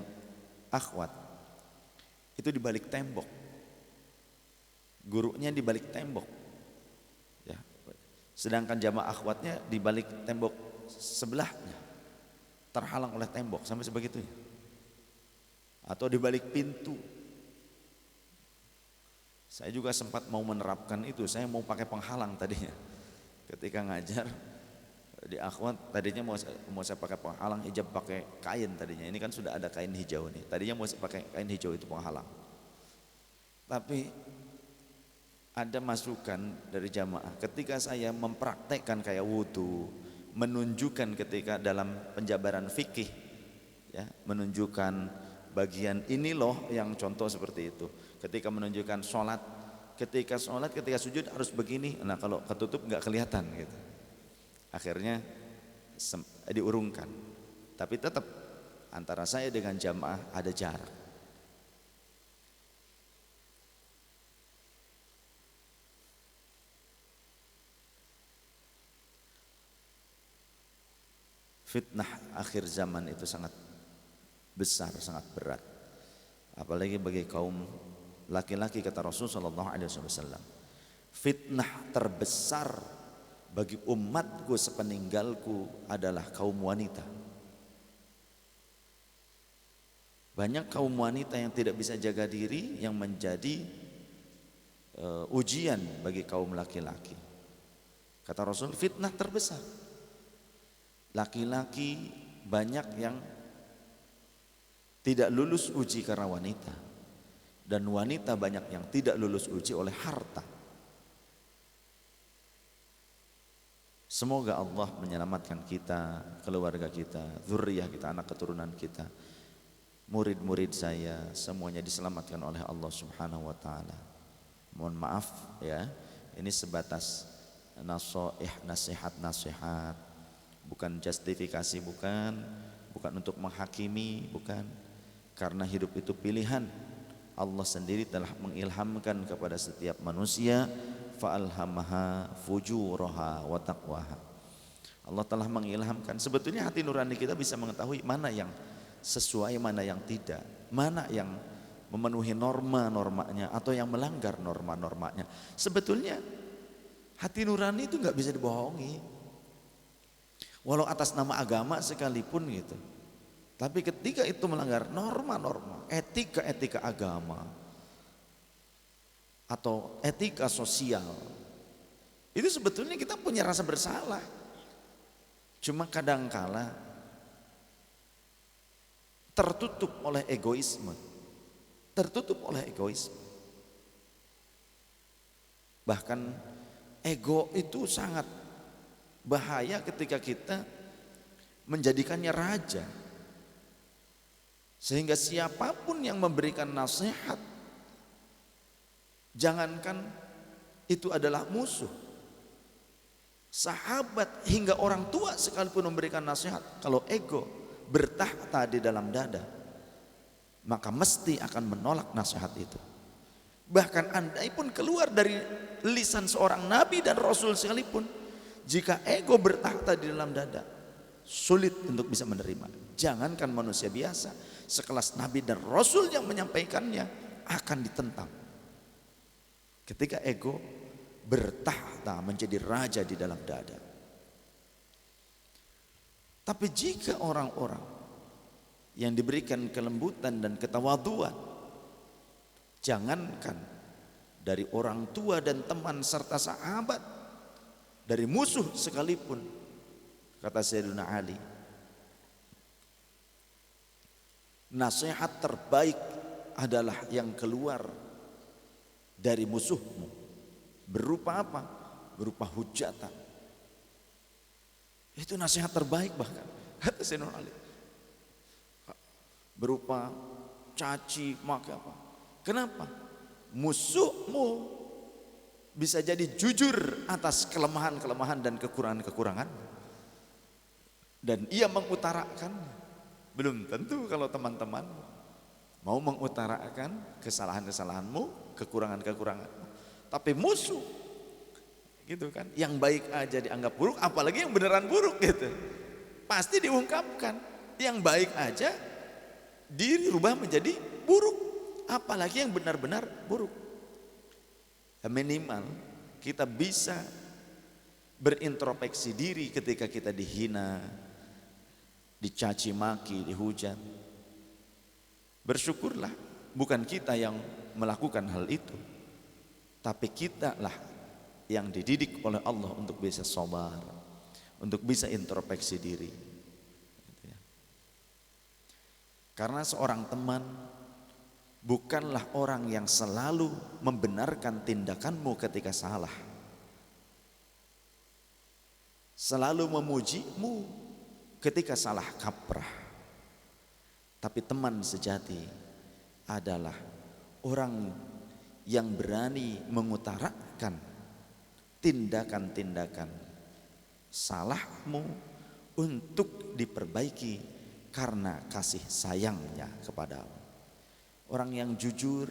akhwat itu di balik tembok. Gurunya di balik tembok, ya. Sedangkan jamaah akhwatnya di balik tembok sebelahnya, terhalang oleh tembok sampai sebegitunya. Atau di balik pintu. Saya juga sempat mau menerapkan itu, saya mau pakai penghalang tadinya. Ketika ngajar di akhwat, tadinya mau saya pakai penghalang, hijab pakai kain tadinya. Ini kan sudah ada kain hijau nih. Tadinya mau saya pakai kain hijau itu penghalang. Tapi ada masukan dari jamaah ketika saya mempraktekkan kayak wudu, menunjukkan ketika dalam penjabaran fikih, ya, menunjukkan bagian ini loh yang contoh seperti itu. Ketika menunjukkan sholat, ketika sujud harus begini. Nah, kalau ketutup nggak kelihatan gitu. Akhirnya diurungkan. Tapi tetap antara saya dengan jamaah ada jarak. Fitnah akhir zaman itu sangat besar, sangat berat. Apalagi bagi kaum laki-laki, kata Rasulullah SAW, fitnah terbesar bagi umatku sepeninggalku adalah kaum wanita. Banyak kaum wanita yang tidak bisa jaga diri, yang menjadi ujian bagi kaum laki-laki. Kata Rasul, fitnah terbesar. Laki-laki banyak yang tidak lulus uji karena wanita, dan wanita banyak yang tidak lulus uji oleh harta. Semoga Allah menyelamatkan kita, keluarga kita, zuriyah kita, anak keturunan kita, murid-murid saya, semuanya diselamatkan oleh Allah Subhanahu wa taala. Mohon maaf ya, ini sebatas nasihat, bukan justifikasi, bukan untuk menghakimi, bukan. Karena hidup itu pilihan. Allah sendiri telah mengilhamkan kepada setiap manusia, fa'alhamaha fujuraha wa taqwaha. Allah telah mengilhamkan. Sebetulnya hati nurani kita bisa mengetahui mana yang sesuai, mana yang tidak, mana yang memenuhi norma-normanya atau yang melanggar norma-normanya. Sebetulnya hati nurani itu nggak bisa dibohongi, walau atas nama agama sekalipun gitu. Tapi ketika itu melanggar norma-norma, etika-etika agama atau etika sosial, itu sebetulnya kita punya rasa bersalah. Cuma kadangkala tertutup oleh egoisme. Bahkan ego itu sangat bahaya ketika kita menjadikannya raja. Sehingga siapapun yang memberikan nasihat, jangankan itu adalah musuh, sahabat hingga orang tua sekalipun memberikan nasihat, kalau ego bertahta di dalam dada, maka mesti akan menolak nasihat itu. Bahkan andai pun keluar dari lisan seorang nabi dan rasul sekalipun, jika ego bertahta di dalam dada, sulit untuk bisa menerima. Jangankan manusia biasa, sekelas nabi dan rasul yang menyampaikannya akan ditentang. Ketika ego bertahta menjadi raja di dalam dada. Tapi jika orang-orang yang diberikan kelembutan dan ketawaduan, jangankan dari orang tua dan teman serta sahabat, dari musuh sekalipun, kata Sayyidina Ali, nasihat terbaik adalah yang keluar dari musuhmu. Berupa apa? Berupa hujatan. Itu nasihat terbaik bahkan, kata Sayyidina Ali. Berupa caci maki apa? Kenapa? Musuhmu bisa jadi jujur atas kelemahan-kelemahan dan kekurangan-kekurangan, dan ia mengutarakannya. Belum tentu kalau teman-teman mau mengutarakan kesalahan-kesalahanmu, kekurangan-kekuranganmu. Tapi musuh gitu kan, yang baik aja dianggap buruk, apalagi yang beneran buruk gitu. Pasti diungkapkan. Yang baik aja dirubah menjadi buruk, apalagi yang benar-benar buruk. Minimal kita bisa berintrospeksi diri ketika kita dihina, dicaci maki, dihujat. Bersyukurlah bukan kita yang melakukan hal itu, tapi kita lah yang dididik oleh Allah untuk bisa sabar, untuk bisa introspeksi diri. Karena seorang teman bukanlah orang yang selalu membenarkan tindakanmu ketika salah, selalu memujimu ketika salah kaprah. Tapi teman sejati adalah orang yang berani mengutarakan tindakan-tindakan salahmu untuk diperbaiki karena kasih sayangnya kepadamu. Orang yang jujur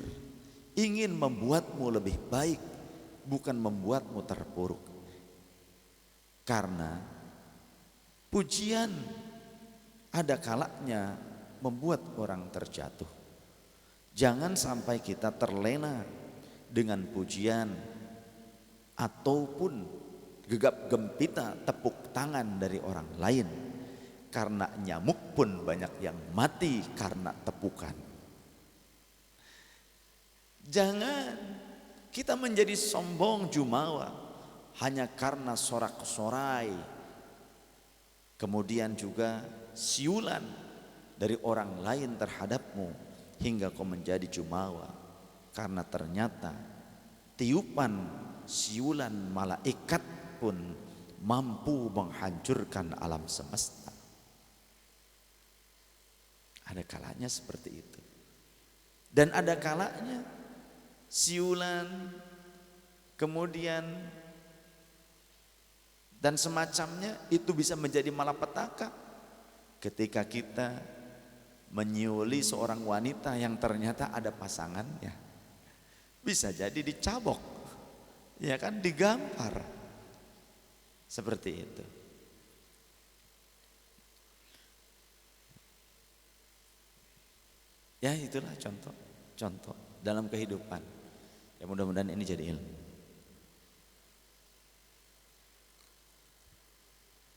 ingin membuatmu lebih baik, bukan membuatmu terpuruk. Karena pujian ada kalanya membuat orang terjatuh. Jangan sampai kita terlena dengan pujian ataupun gegap gempita tepuk tangan dari orang lain, karena nyamuk pun banyak yang mati karena tepukan. Jangan kita menjadi sombong jumawa hanya karena sorak-sorai, kemudian juga siulan dari orang lain terhadapmu hingga kau menjadi jumawa, karena ternyata tiupan siulan malaikat pun mampu menghancurkan alam semesta. Ada kalanya seperti itu. Dan ada kalanya siulan kemudian dan semacamnya, itu bisa menjadi malapetaka ketika kita menyiuli seorang wanita yang ternyata ada pasangannya. Bisa jadi dicabok, ya kan, digampar, seperti itu. Ya, itulah contoh dalam kehidupan. Ya, mudah-mudahan ini jadi ilmu.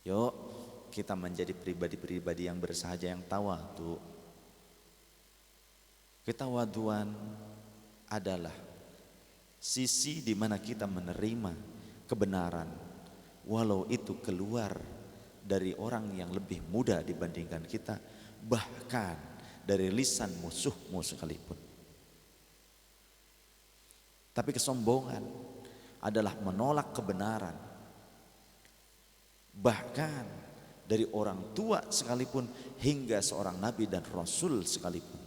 Yuk kita menjadi pribadi-pribadi yang bersahaja, yang tawadhu. Ketawadhuan adalah sisi di mana kita menerima kebenaran walau itu keluar dari orang yang lebih muda dibandingkan kita, bahkan dari lisan musuhmu sekalipun. Tapi kesombongan adalah menolak kebenaran, bahkan dari orang tua sekalipun hingga seorang nabi dan rasul sekalipun.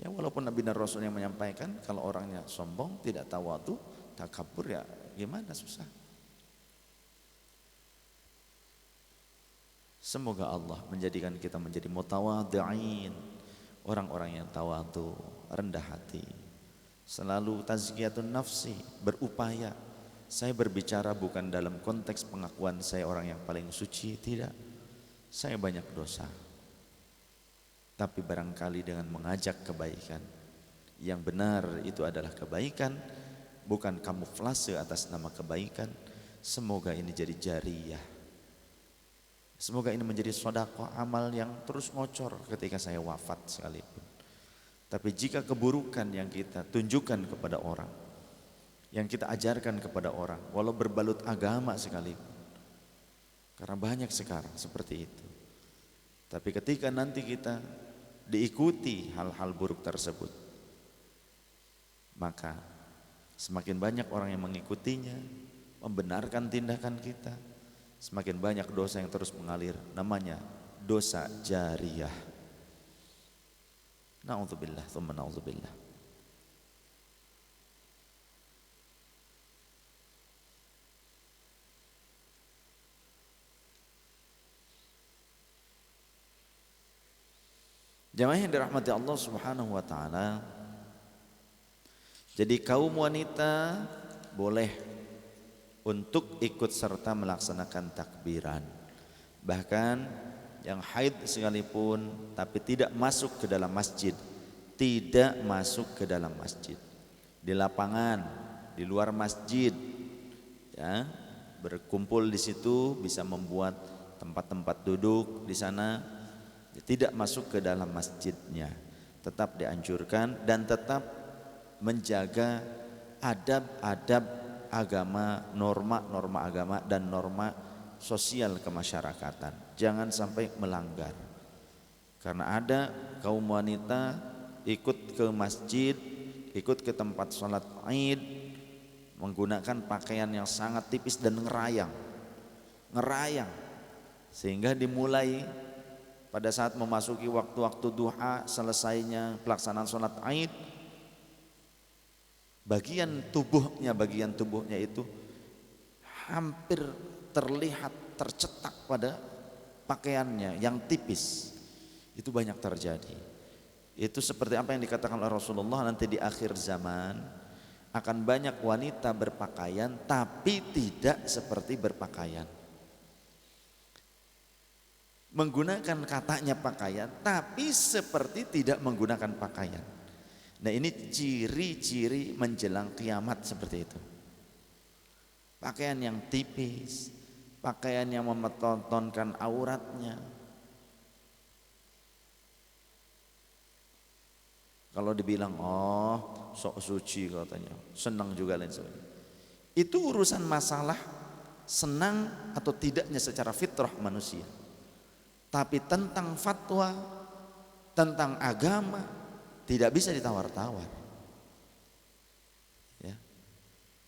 Ya, walaupun nabi dan rasul yang menyampaikan, kalau orangnya sombong, tidak tawadhu, takabur, ya gimana, susah. Semoga Allah menjadikan kita menjadi mutawadhi'in, orang-orang yang tawadhu, rendah hati, selalu tazkiyatun nafsi, berupaya. Saya berbicara bukan dalam konteks pengakuan saya orang yang paling suci, tidak. Saya banyak dosa. Tapi barangkali dengan mengajak kebaikan, yang benar itu adalah kebaikan, bukan kamuflase atas nama kebaikan. Semoga ini jadi jariyah. Semoga ini menjadi sedekah amal yang terus ngocor ketika saya wafat sekalipun. Tapi jika keburukan yang kita tunjukkan kepada orang, yang kita ajarkan kepada orang, walau berbalut agama sekalipun, karena banyak sekarang seperti itu. Tapi ketika nanti kita diikuti hal-hal buruk tersebut, maka semakin banyak orang yang mengikutinya, membenarkan tindakan kita, semakin banyak dosa yang terus mengalir, namanya dosa jariyah. Na'udzubillah, tsumma na'udzubillah. Jamaah yang dirahmati Allah Subhanahu wa taala. Jadi kaum wanita boleh untuk ikut serta melaksanakan takbiran. Bahkan yang haid sekalipun tapi tidak masuk ke dalam masjid, tidak masuk ke dalam masjid. Di lapangan, di luar masjid, ya, berkumpul di situ, bisa membuat tempat-tempat duduk di sana. Tidak masuk ke dalam masjidnya, tetap dianjurkan dan tetap menjaga adab-adab agama, norma-norma agama dan norma sosial kemasyarakatan. Jangan sampai melanggar. Karena ada kaum wanita ikut ke masjid, ikut ke tempat sholat Id, menggunakan pakaian yang sangat tipis dan ngerayang, sehingga dimulai pada saat memasuki waktu-waktu duha, selesainya pelaksanaan sholat Id, bagian tubuhnya itu hampir terlihat tercetak pada pakaiannya yang tipis. Itu banyak terjadi. Itu seperti apa yang dikatakan oleh Rasulullah, nanti di akhir zaman akan banyak wanita berpakaian tapi tidak seperti berpakaian. Menggunakan katanya pakaian tapi seperti tidak menggunakan pakaian. Nah, ini ciri-ciri menjelang kiamat seperti itu. Pakaian yang tipis, pakaian yang mempertontonkan auratnya. Kalau dibilang, oh sok suci katanya, senang juga lain sebagainya. Itu urusan masalah senang atau tidaknya secara fitrah manusia. Tapi tentang fatwa, tentang agama, tidak bisa ditawar-tawar. Ya.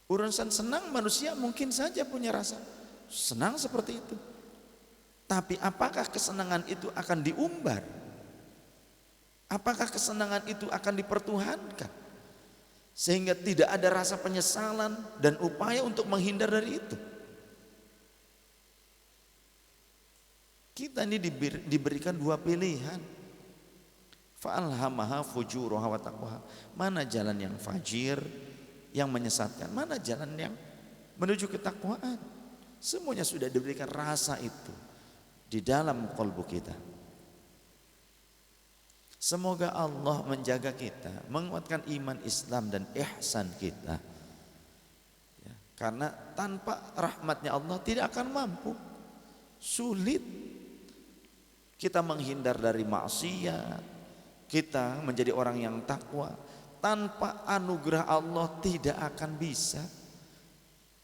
Urusan senang manusia mungkin saja punya rasa senang seperti itu. Tapi apakah kesenangan itu akan diumbar? Apakah kesenangan itu akan dipertuhankan? sehingga tidak ada rasa penyesalan dan upaya untuk menghindar dari itu. Kita ini diberikan dua pilihan. Fa'alhamaha fujuraha wa taqwaha. Mana jalan yang fajir, yang menyesatkan, mana jalan yang menuju ketakwaan. Semuanya sudah diberikan rasa itu di dalam kalbu kita. Semoga Allah menjaga kita, menguatkan iman Islam dan ihsan kita ya, karena tanpa rahmatnya Allah tidak akan mampu. Sulit kita menghindar dari maksiat, kita menjadi orang yang takwa. Tanpa anugerah Allah tidak akan bisa.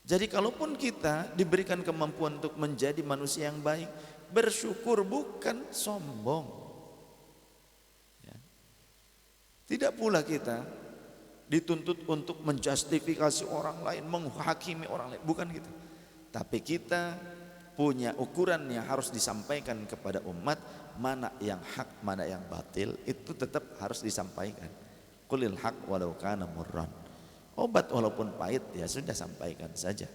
Jadi kalaupun kita diberikan kemampuan untuk menjadi manusia yang baik, bersyukur bukan sombong. Tidak pula kita dituntut untuk menjustifikasi orang lain, menghakimi orang lain, bukan gitu. Tapi kita punya ukuran yang harus disampaikan kepada umat, mana yang hak, mana yang batil, itu tetap harus disampaikan. Qulil haq walau kana murran. Obat walaupun pahit ya sudah sampaikan saja.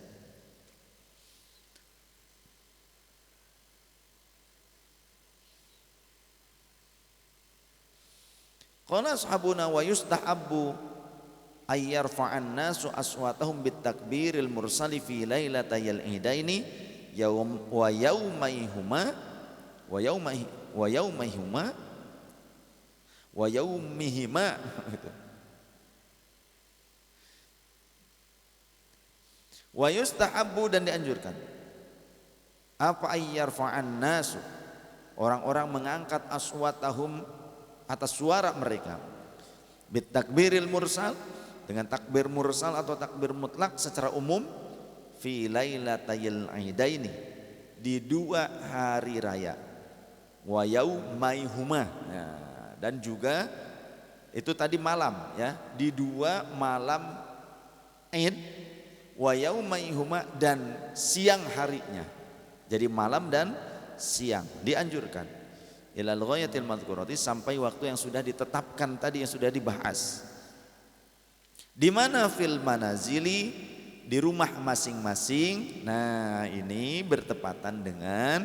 Qala ashabuna wa yustahabbu ayyarfa'an nasu aswatahum bitakbiril mursali fi lailatayil idaini yaum wa yaumaihuma wa yaumaihuma wa yaumihima wa yustahabbu dan dianjurkan apa ayyarfa'an nasu, orang-orang mengangkat aswatahum atas suara mereka bitakbiril mursal, dengan takbir mursal atau takbir mutlak secara umum fi lailatayil idaini, di dua hari raya, wa yaumaihuma, nah, dan juga itu tadi malam ya, di dua malam Id, wa yaumaihuma, dan siang harinya. Jadi malam dan siang dianjurkan ilal ghayatil madhkurati, sampai waktu yang sudah ditetapkan tadi, yang sudah dibahas. Di mana fil manazili, di rumah masing-masing. Nah, ini bertepatan dengan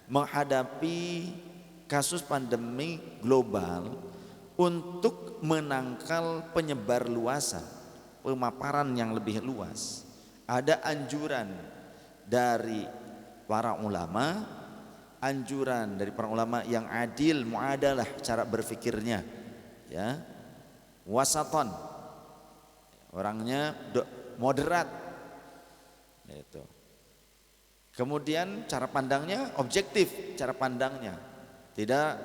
menghadapi kasus pandemi global untuk menangkal penyebar luasan, pemaparan yang lebih luas. Ada anjuran dari para ulama, anjuran dari para ulama yang adil, muadalah cara berfikirnya ya, wasaton, orangnya moderat itu. Kemudian cara pandangnya objektif, cara pandangnya tidak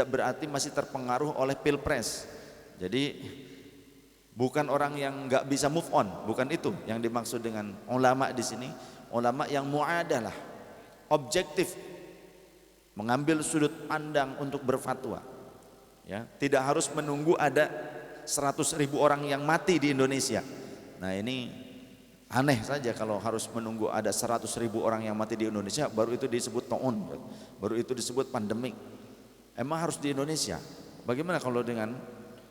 berarti masih terpengaruh oleh pilpres. Jadi bukan orang yang nggak bisa move on, bukan itu yang dimaksud dengan ulama di sini. Ulama yang muadalah, objektif, mengambil sudut pandang untuk berfatwa ya, tidak harus menunggu ada 100.000 orang yang mati di Indonesia. Nah, ini aneh saja kalau harus menunggu ada 100.000 orang yang mati di Indonesia baru itu disebut ta'un, baru itu disebut pandemik. Emang harus di Indonesia? Bagaimana kalau dengan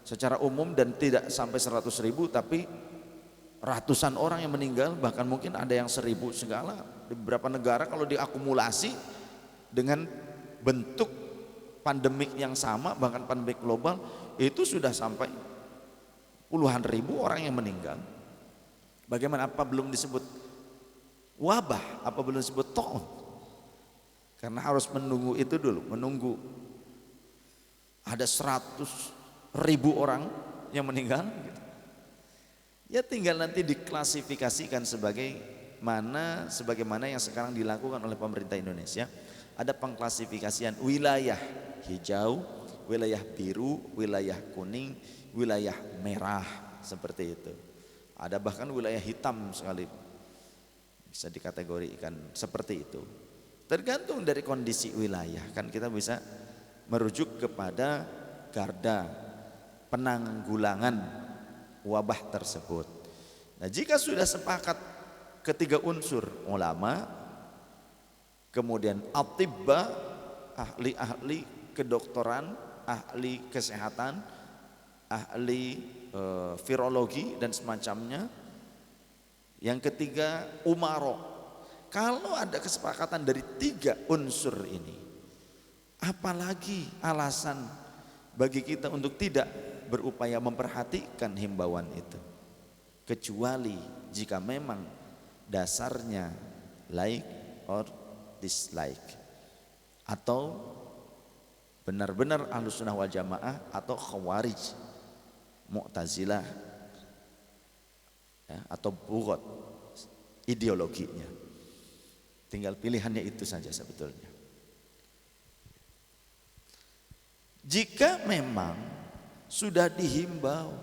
secara umum dan tidak sampai 100.000 tapi ratusan orang yang meninggal, bahkan mungkin ada yang 1.000 segala di beberapa negara. Kalau diakumulasi dengan bentuk pandemik yang sama, bahkan pandemik global, itu sudah sampai puluhan ribu orang yang meninggal. Bagaimana, apa belum disebut wabah, apa belum disebut ta'un? Karena harus menunggu itu dulu, menunggu ada 100.000 orang yang meninggal gitu. Ya tinggal nanti diklasifikasikan sebagaimana yang sekarang dilakukan oleh pemerintah Indonesia. Ada pengklasifikasian wilayah hijau, wilayah biru, wilayah kuning, wilayah merah, seperti itu. Ada bahkan wilayah hitam sekali, bisa dikategorikan seperti itu. Tergantung dari kondisi wilayah, kan kita bisa merujuk kepada garda penanggulangan wabah tersebut. Nah, jika sudah sepakat ketiga unsur, ulama, kemudian atibba, ahli-ahli kedokteran, ahli kesehatan, ahli virologi dan semacamnya. Yang ketiga umaro. Kalau ada kesepakatan dari 3 unsur ini, apalagi alasan bagi kita untuk tidak berupaya memperhatikan himbauan itu, kecuali jika memang dasarnya like or dislike, atau benar-benar Ahlus Sunnah wal Jamaah atau Khawarij, Mu'tazilah, ya, atau bughot ideologinya. Tinggal pilihannya itu saja sebetulnya. Jika memang sudah dihimbau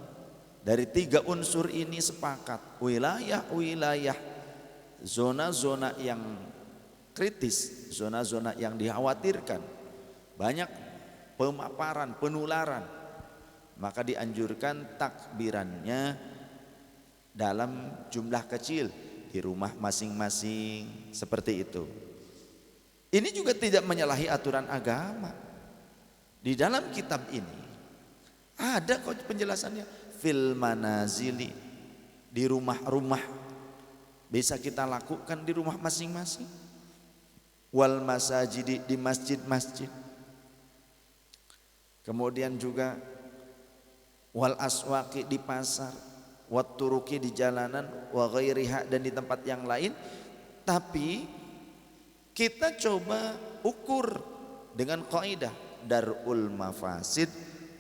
dari 3 unsur ini sepakat, wilayah-wilayah, zona-zona yang kritis, zona-zona yang dikhawatirkan banyak pemaparan, penularan, maka dianjurkan takbirannya dalam jumlah kecil di rumah masing-masing, seperti itu. Ini juga tidak menyalahi aturan agama. Di dalam kitab ini ada kok penjelasannya, fil manazili, di rumah-rumah bisa kita lakukan di rumah masing-masing, wal masajidi, di masjid-masjid, kemudian juga wal aswaqi, di pasar, wat turuki, di jalanan, wa ghairiha, dan di tempat yang lain. Tapi kita coba ukur dengan kaidah darul mafasid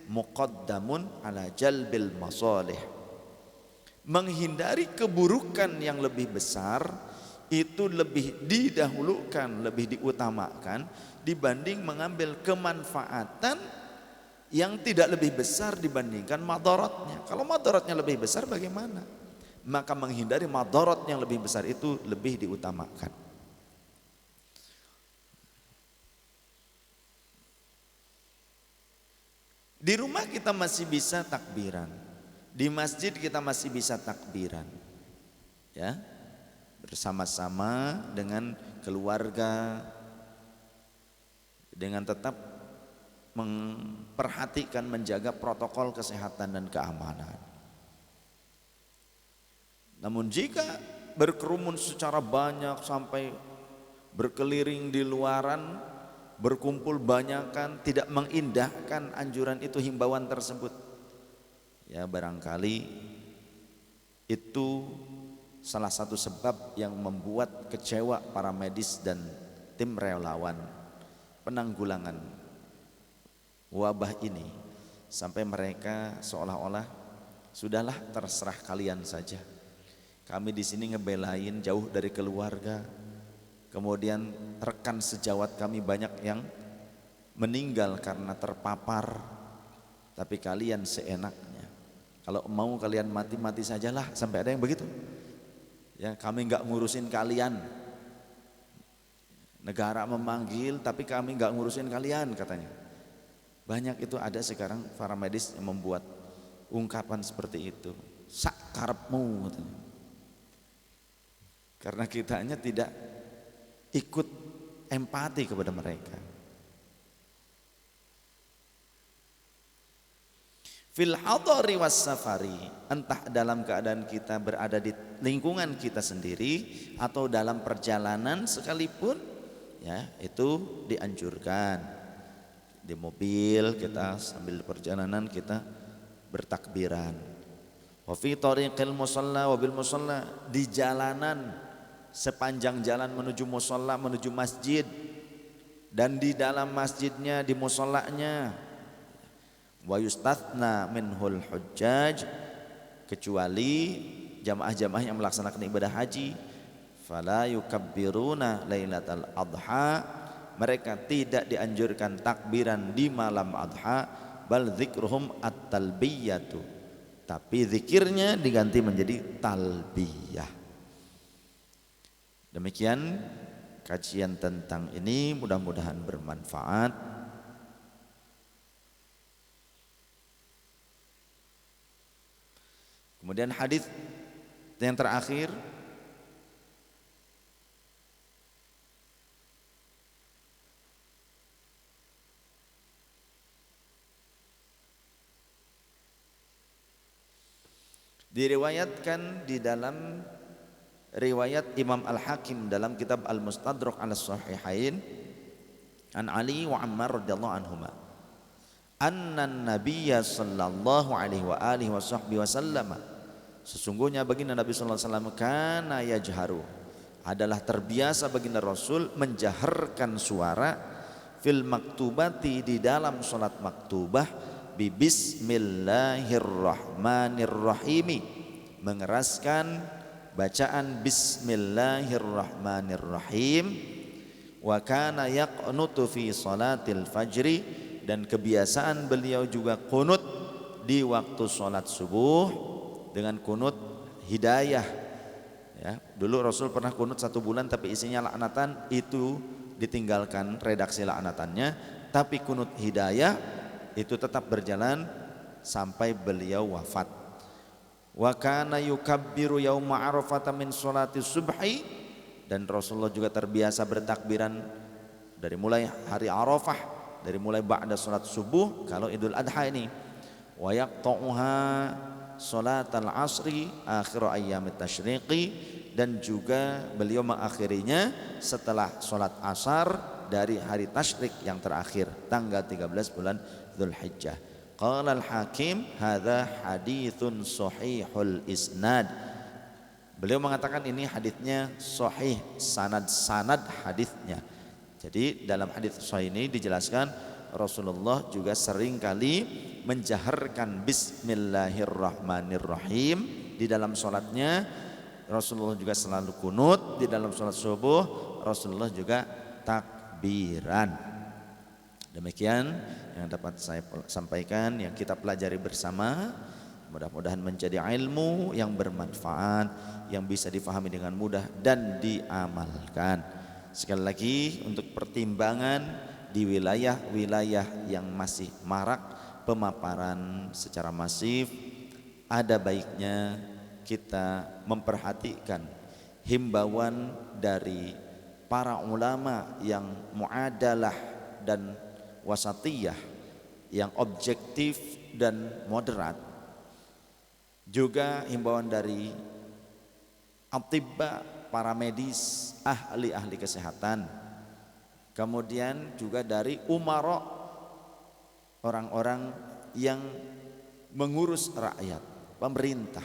muqaddamun ala jalbil masalih. Menghindari keburukan yang lebih besar itu lebih didahulukan, lebih diutamakan dibanding mengambil kemanfaatan yang tidak lebih besar dibandingkan madaratnya. Kalau madaratnya lebih besar bagaimana? Maka menghindari madarat yang lebih besar itu lebih diutamakan. Di rumah kita masih bisa takbiran, di masjid kita masih bisa takbiran, ya, bersama-sama dengan keluarga, dengan tetap memperhatikan, menjaga protokol kesehatan dan keamanan. Namun jika berkerumun secara banyak sampai berkeliling di luaran, berkumpul banyakan, tidak mengindahkan anjuran itu, himbauan tersebut, ya barangkali itu salah satu sebab yang membuat kecewa para medis dan tim relawan penanggulangan wabah ini, sampai mereka seolah-olah sudahlah terserah kalian saja. Kami di sini ngebelain jauh dari keluarga. Kemudian rekan sejawat kami banyak yang meninggal karena terpapar, tapi kalian seenaknya. Kalau mau kalian mati-mati sajalah, sampai ada yang begitu. Ya, kami nggak ngurusin kalian. Negara memanggil, tapi kami nggak ngurusin kalian, katanya. Banyak itu ada sekarang para medis yang membuat ungkapan seperti itu. Sak karepmu, katanya. Karena kitanya tidak ikut empati kepada mereka. Fil hadari was safari, entah dalam keadaan kita berada di lingkungan kita sendiri atau dalam perjalanan sekalipun, ya itu dianjurkan. Di mobil kita sambil perjalanan kita bertakbiran. Wa fi tariqil musalla wa bil musalla, di jalanan sepanjang jalan menuju musalla, menuju masjid, dan di dalam masjidnya, di musallanya. Wa yustathna minhul hujjaj, kecuali jamaah-jamaah yang melaksanakan ibadah haji, fala yukabbiruna lailatal adha, mereka tidak dianjurkan takbiran di malam adha, bal dzikruhum at-talbiyatu, tapi zikirnya diganti menjadi talbiyah. Demikian kajian tentang ini, mudah-mudahan bermanfaat. Kemudian hadis yang terakhir, Diriwayatkan di dalam riwayat Imam Al-Hakim dalam kitab Al-Mustadrak ala Sahihain an Ali wa Ammar radhiyallahu anhuma anna nabiyya sallallahu alaihi wa alihi wasallam, sesungguhnya baginda Nabi sallallahu alaihi wasallam kana yajharu, adalah terbiasa baginda Rasul menjaharkan suara fil maktubati, di dalam salat maktubah, bi bismillahirrahmanirrahim, mengeraskan bacaan bismillahirrahmanirrahim. Wa kana yaqnutu fi salatil fajri, dan kebiasaan beliau juga kunut di waktu salat subuh dengan kunut hidayah. Ya, dulu Rasul pernah kunut 1 bulan tapi isinya laknatan, itu ditinggalkan redaksi laknatannya, tapi kunut hidayah itu tetap berjalan sampai beliau wafat. Wa kana yukabbiru yauma arafah min sholati subhi, dan Rasulullah juga terbiasa bertakbiran dari mulai hari Arafah, dari mulai ba'da salat subuh kalau Idul Adha ini. Wa yaqta'uha salatal asri akhir ayyamit tasyriqi, dan juga beliau mengakhirinya setelah salat asar dari hari tasyrik yang terakhir tanggal 13 bulan Dzulhijjah. Qala al-Hakim hadza haditsun sahihul isnad. Beliau mengatakan ini hadisnya sahih, sanad hadisnya. Jadi dalam hadis sahih ini dijelaskan Rasulullah juga sering kali menjaharkan bismillahirrahmanirrahim di dalam salatnya. Rasulullah juga selalu kunut di dalam salat subuh. Rasulullah juga takbiran. Demikian yang dapat saya sampaikan, yang kita pelajari bersama. Mudah-mudahan menjadi ilmu yang bermanfaat, yang bisa difahami dengan mudah dan diamalkan. Sekali lagi, untuk pertimbangan di wilayah-wilayah yang masih marak pemaparan secara masif, ada baiknya kita memperhatikan himbauan dari para ulama yang muadalah dan wasatiyah, yang objektif dan moderat, juga himbauan dari atibba, para medis, ahli-ahli kesehatan, kemudian juga dari umara, orang-orang yang mengurus rakyat, pemerintah.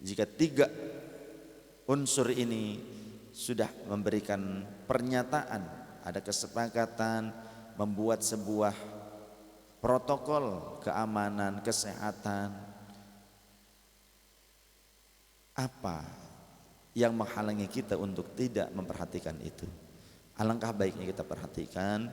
Jika 3 unsur ini sudah memberikan pernyataan, ada kesepakatan membuat sebuah protokol keamanan kesehatan, apa yang menghalangi kita untuk tidak memperhatikan itu? Alangkah baiknya kita perhatikan